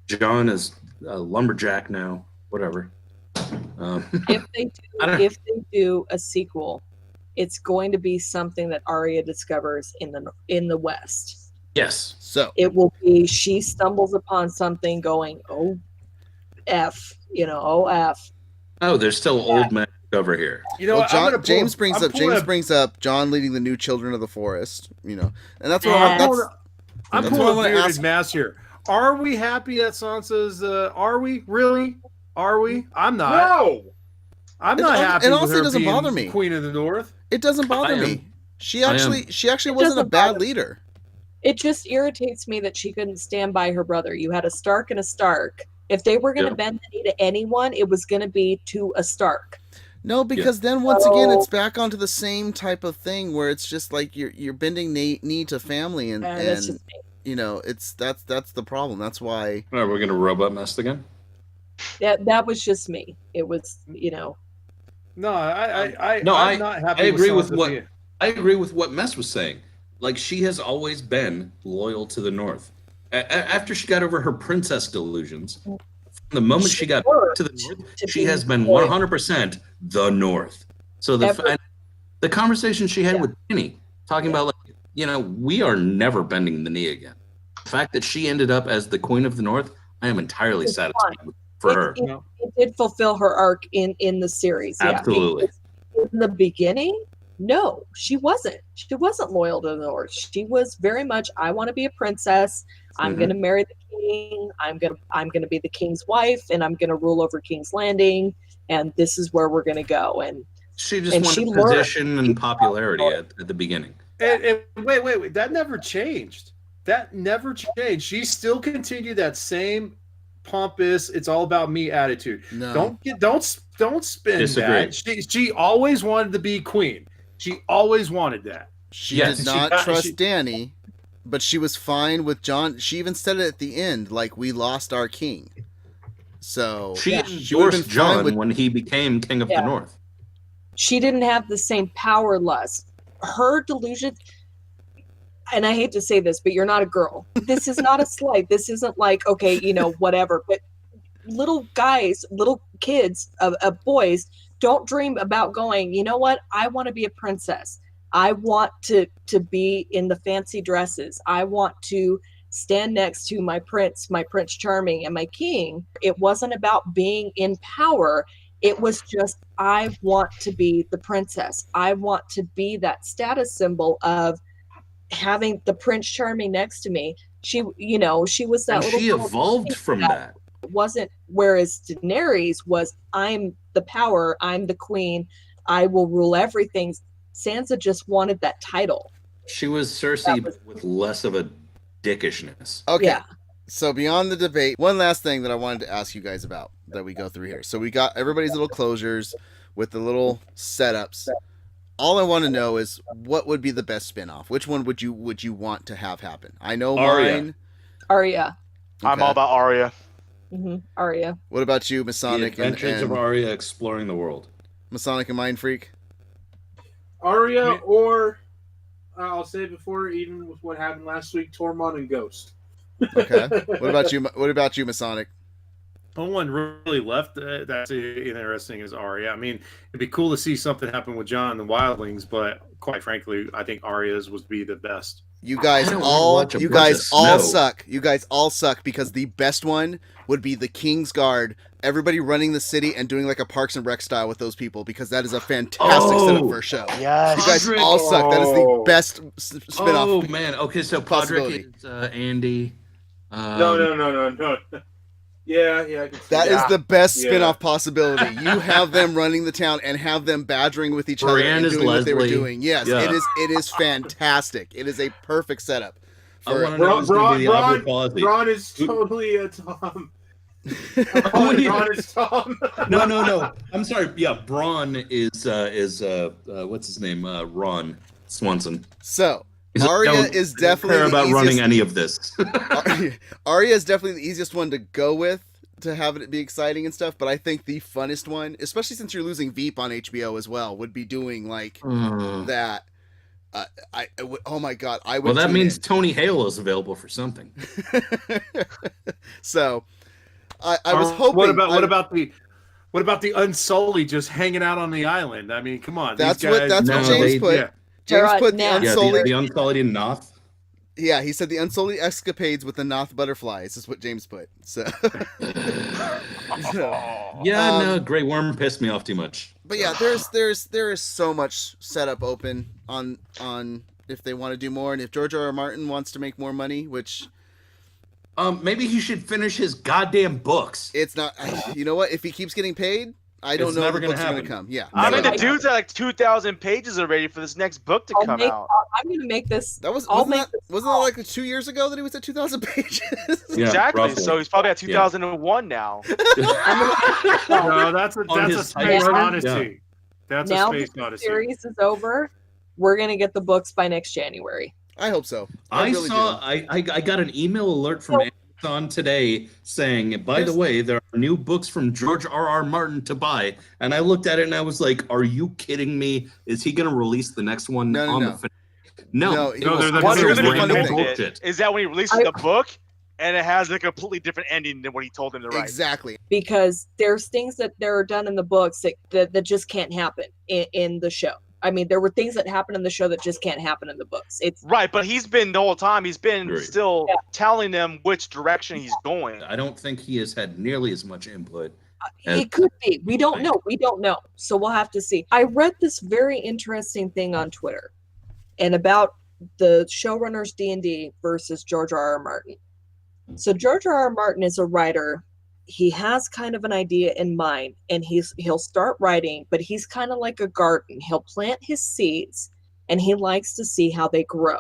Jon is a lumberjack now. Whatever. If they do a sequel, it's going to be something that Arya discovers in the West. Yes. So it will be she stumbles upon something going, oh, F, oh, F. Oh, there's still old men over here. James brings up Jon leading the new children of the forest. And that's what I'm pulling bearded mass here. Are we happy that Sansa's? Are we really? Are we? I'm not. No. I'm not happy. It with honestly her doesn't being bother me. Queen of the North. It doesn't bother me. She actually wasn't a bad leader. It just irritates me that she couldn't stand by her brother. You had a Stark and a Stark. If they were going to bend the knee to anyone, it was going to be to a Stark. No, because then once again, it's back onto the same type of thing where it's just like you're bending knee to family, and that's the problem. That's why. We're going to robot mess again. Yeah, that was just me. It was, No, I'm not happy. I agree with what Mess was saying. Like, she has always been loyal to the North. After she got over her princess delusions, from the moment she got to the North, she has been 100% the North. So the conversation she had with Dany, talking about, we are never bending the knee again. The fact that she ended up as the Queen of the North, I am entirely satisfied for her. It did fulfill her arc in the series. Absolutely. In the beginning, no, she wasn't. She wasn't loyal to the North. She was very much, I want to be a princess. I'm going to marry the king. I'm going to be the king's wife, and I'm going to rule over King's Landing. And this is where we're going to go. And she just wanted position and popularity at the beginning. And wait, that never changed. That never changed. She still continued that same pompous, it's all about me attitude. No. Don't spin that. She always wanted to be queen. She always wanted that. She did not trust Dany, but she was fine with Jon. She even said it at the end, like, we lost our king. So she endorsed Jon when he became king of the North. She didn't have the same power lust. Her delusion, and I hate to say this, but you're not a girl. This is not a slight. This isn't like, okay, whatever. But little guys, little kids, boys, don't dream about going, you know what? I want to be a princess. I want to be in the fancy dresses. I want to stand next to my Prince Charming, and my king. It wasn't about being in power. It was just, I want to be the princess. I want to be that status symbol of having the Prince Charming next to me. She was that little. She evolved from that. It wasn't, whereas Daenerys was, I'm the power, I'm the queen, I will rule everything. Sansa just wanted that title. She was Cersei with less of a dickishness. Okay. Yeah. So beyond the debate, one last thing that I wanted to ask you guys about that we go through here. So we got everybody's little closures with the little setups. All I want to know is what would be the best spin-off? Which one would you want to have happen? I know mine. Arya. Okay. I'm all about Arya. Arya. What about you, Masonic? The Adventures of Arya exploring the world. Masonic and Mind Freak. Arya, or I'll say it before, even with what happened last week, Tormund and Ghost. Okay. What about you? What about you, Masonic? only one really left that's interesting is Arya. I mean, it'd be cool to see something happen with John and the Wildlings, but quite frankly, I think Arya's would be the best. You guys I don't wanna all watch a you bunch guys of all snow. suck. You guys all suck because the best one would be the King's Guard. Everybody running the city and doing like a Parks and Rec style with those people because that is a fantastic setup for a show. Yes. You guys Podrick. all suck. That is the best spin-off. Oh man. Okay, so possibility. Podrick is Andy. No. Yeah, I can see That is the best Yeah. spin-off possibility. You have them running the town and have them badgering with each other Brienne and is doing what they were Leslie. doing. Yes, Yeah. it is fantastic. It is a perfect setup. I want to know who's going to be the Albert Ballsy. Ron is totally a Tom. Oh, yeah. Ron is Tom. No. I'm sorry. Yeah, Braun is what's his name? Ron Swanson. So He's like, Arya don't is definitely care the about running easiest- any of this. Arya is definitely the easiest one to go with to have it be exciting and stuff, but I think the funnest one, especially since you're losing Veep on HBO as well, would be doing like that. Oh my god, I would. Well, that tune means in. Tony Hale is available for something. So I was hoping. What about the Unsullied just hanging out on the island? I mean, come on. That's these what guys, that's what No, James they- put. yeah. James They're put the Nath. Yeah, Unsullied. the Unsullied in Noth. Yeah, he said the Unsullied escapades with the Noth butterflies is what James put. So, Yeah, no, Grey Worm pissed me off too much. but yeah, there is so much setup open on if they want to do more, and if George R.R. Martin wants to make more money, which Maybe he should finish his goddamn books. it's not. You know what? If he keeps getting paid, I don't It's know if never the gonna books are going happen. to come. Yeah, I mean, never. the dude's at like 2,000 pages already for this next book to come out. I'm gonna make this. That was I'll wasn't make that, this wasn't that like 2 years ago that he was at 2,000 pages? Yeah, Exactly. roughly. So he's probably at 2001 now. No, that's a his space title. odyssey. Yeah. That's now a space that the odyssey. series is over, we're gonna get the books by next January. I hope so. I really saw. do. I got an email alert from Amazon today saying, by the way, there are new books from George R.R. Martin to buy. And I looked at it and I was like, "Are you kidding me? Is he going to release the next one No, no, on no. the?" No, No, it no, was they're the- What's Here's going the to be funny different thing. bullshit. is that when he releases the book, and it has like a completely different ending than what he told him to write. Exactly. Because there's things that are done in the books that just can't happen in the show. I mean, there were things that happen in the show that just can't happen in the books. It's Right, but he's been the whole time. He's been Right. still telling them which direction he's going. I don't think he has had nearly as much input. as- it could be. We don't know. We don't know. So we'll have to see. I read this very interesting thing on Twitter, and about the showrunners D&D versus George R.R. Martin. So George R.R. Martin is a writer. He has kind of an idea in mind, and he'll start writing, but he's kind of like a garden. He'll plant his seeds, and he likes to see how they grow.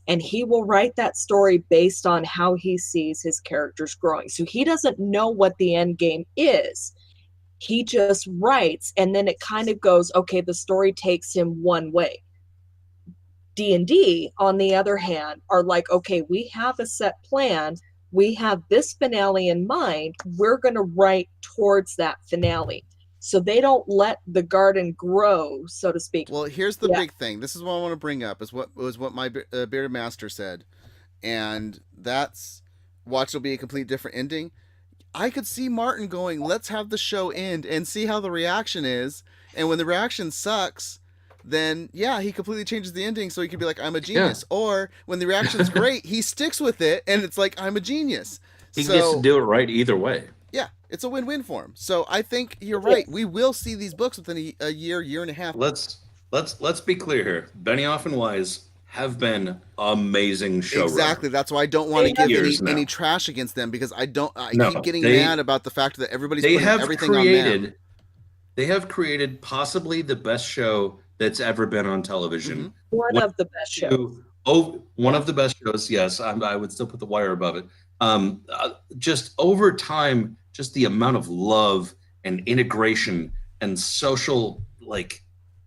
And he will write that story based on how he sees his characters growing. So he doesn't know what the end game is. He just writes, and then it kind of goes, okay, the story takes him one way. D&D, on the other hand, are like, okay, we have a set plan. We have this finale in mind. We're going to write towards that finale. So they don't let the garden grow, so to speak. Well, here's the Yeah. big thing. This is what I want to bring up. Is what my bearded master said, and that's watch will be a complete different ending. I could see Martin going, "Let's have the show end and see how the reaction is." And when the reaction sucks, then yeah, he completely changes the ending so he could be like, "I'm a genius." Or when the reaction's great, he sticks with it and it's like, "I'm a genius." He gets to do it right either way. Yeah, it's a win-win for him. So I think you're right. We will see these books within a year and a half. Let's be clear here. Benioff and Wise have been amazing showrunners. Exactly. That's why I don't want to They give have- any trash against them because I No, keep getting they- mad about the fact that everybody's They putting have everything on them. created. They have created possibly the best show that's ever been on television. One of the best shows. One of the best shows. Yes, I would still put The Wire above it. Just over time, just the amount of love and integration and social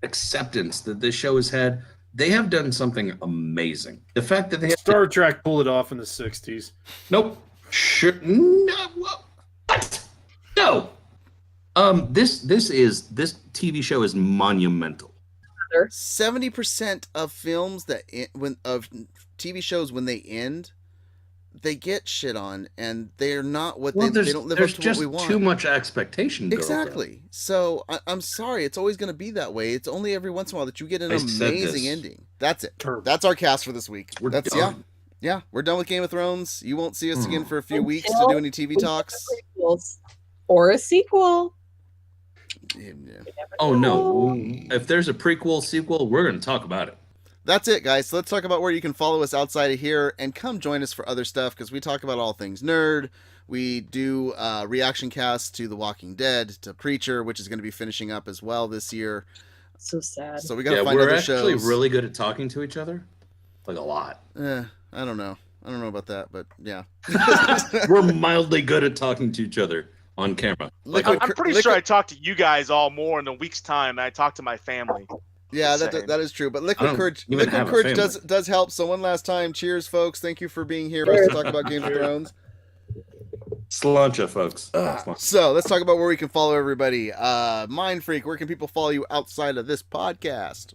acceptance that this show has had. They have done something amazing. The fact that they have Star Trek pulled it off in the 60s. Nope. Sure. No. What? No. This TV show is monumental. 70% of films of TV shows when they end they get shit on, and they're not what Well, they don't live up there's to what just we want. too much expectation. built up. Exactly. So I'm sorry. It's always going to be that way. It's only every once in a while that you get an I said amazing this. ending. That's it. That's our cast for this week. We're That's done. yeah. We're done with Game of Thrones. You won't see us again for a few weeks to Until do any TV we get talks. prequels or a sequel. Yeah. Oh no! If there's a prequel, sequel, we're going to talk about it. That's it, guys. So let's talk about where you can follow us outside of here and come join us for other stuff because we talk about all things nerd. We do reaction casts to The Walking Dead, to Preacher, which is going to be finishing up as well this year. So sad. So we got to Yeah, find we're other actually shows. really good at talking to each other, like a lot. I don't know. I don't know about that, but yeah. We're mildly good at talking to each other on camera. Liquid I'm pretty sure I talked to you guys all more in a week's time than I talked to my family. Yeah, Just saying. that is true. But I Liquid don't Courage, even Liquid have a Courage family. does help. So one last time, cheers, folks. Thank you for being here for us to talk about Game of Thrones. Sláinte, folks. So let's talk about where we can follow everybody. Mind Freak, where can people follow you outside of this podcast?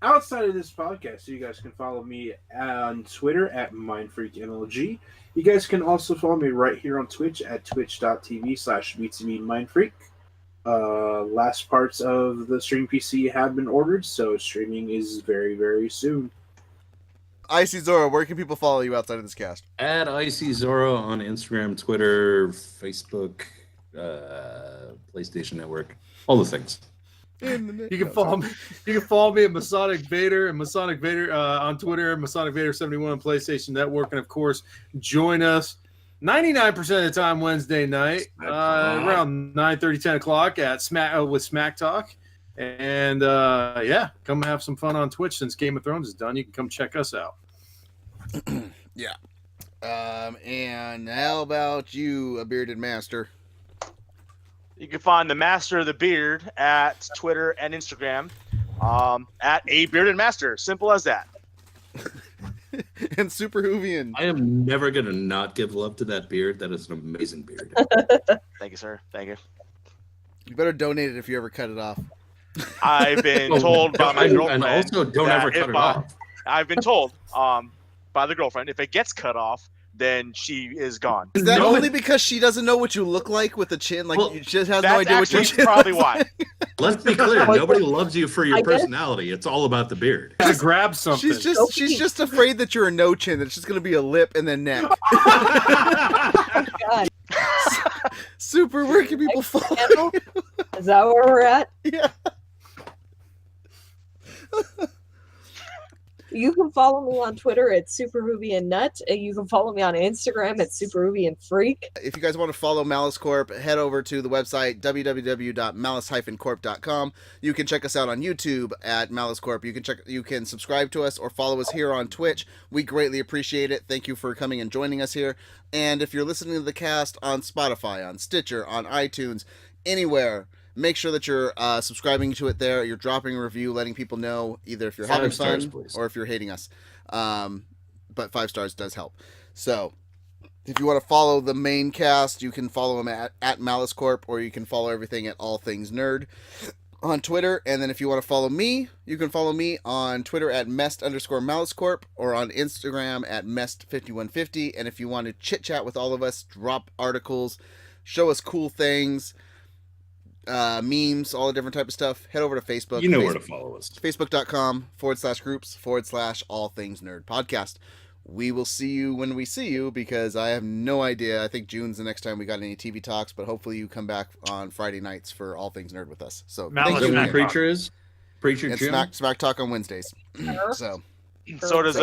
Outside of this podcast, you guys can follow me on Twitter at MindFreakMLG. You guys can also follow me right here on Twitch at twitch.tv/MindFreak. Last parts of the stream PC have been ordered, so streaming is very, very soon. Icy Zora, where can people follow you outside of this cast? At Icy Zorro on Instagram, Twitter, Facebook, PlayStation Network, all the things. You can follow me. You can follow me at Masonic Vader and Masonic Vader on Twitter, Masonic Vader 71 on PlayStation Network, and of course, join us 99% of the time Wednesday night around 9:30, 10 o'clock at with Smack Talk, and yeah, come have some fun on Twitch since Game of Thrones is done. You can come check us out. Yeah. And how about you, a bearded master? You can find the Master of the Beard at Twitter and Instagram at A Bearded Master. Simple as that. And Super Hoovian. I am never going to not give love to that beard. That is an amazing beard. Thank you, sir. Thank you. You better donate it if you ever cut it off. I've been told by my girlfriend. And also, don't that ever cut if it off. I've been told by the girlfriend, if it gets cut off, then she is gone. Is that No, only because she doesn't know what you look like with a chin? Like, Well, she just has no That's idea what your actually chin probably looks why. like? Let's be clear. Nobody loves you for your I guess- personality. It's all about the beard. To grab something. She's just afraid that you're a no chin. That it's just gonna be a lip and then neck. God. Super. Where can people follow? Channel? Is that where we're at? Yeah. You can follow me on Twitter at SuperRubyandNut, and you can follow me on Instagram at SuperRubyandFreak. If you guys want to follow Malice Corp, head over to the website www.malice-corp.com. You can check us out on YouTube at Malice Corp. You can subscribe to us or follow us here on Twitch. We greatly appreciate it. Thank you for coming and joining us here. And if you're listening to the cast on Spotify, on Stitcher, on iTunes, anywhere, make sure that you're subscribing to it there. You're dropping a review, letting people know either if you're having 5 stars, fun please. or if you're hating us. But 5 stars does help. So if you want to follow the main cast, you can follow them at Malice Corp, or you can follow everything at All Things Nerd on Twitter. And then if you want to follow me, you can follow me on Twitter at Mest_Malice Corp, or on Instagram at Mest5150. And if you want to chit chat with all of us, drop articles, show us cool things, memes, all the different type of stuff, head over to Facebook. You know where to follow us. Facebook.com/groups/All Things Nerd Podcast. We will see you when we see you, because I have no idea. I think June's the next time we got any TV talks, but hopefully you come back on Friday nights for All Things Nerd with us. So Malice thank Is you that again. what Preacher is? Preacher And June? Smack Talk on Wednesdays. So So does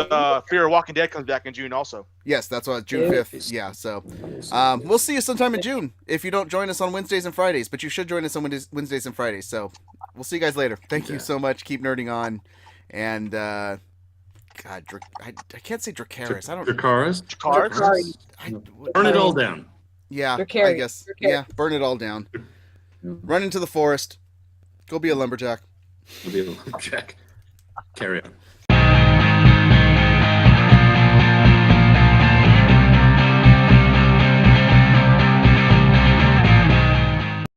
Fear of Walking Dead comes back in June also. yes, that's what June 5th. Yeah, so we'll see you sometime in June if you don't join us on Wednesdays and Fridays, but you should join us on Wednesdays and Fridays. So we'll see you guys later. Thank you so much. Keep nerding on. And God, I can't say Dracarys. I don't. Dracarys? Dracarys? Burn it all down. Yeah, Dracarys. I guess. Yeah, burn it all down. Run into the forest. Go be a lumberjack. It'll be a lumberjack. Carry on.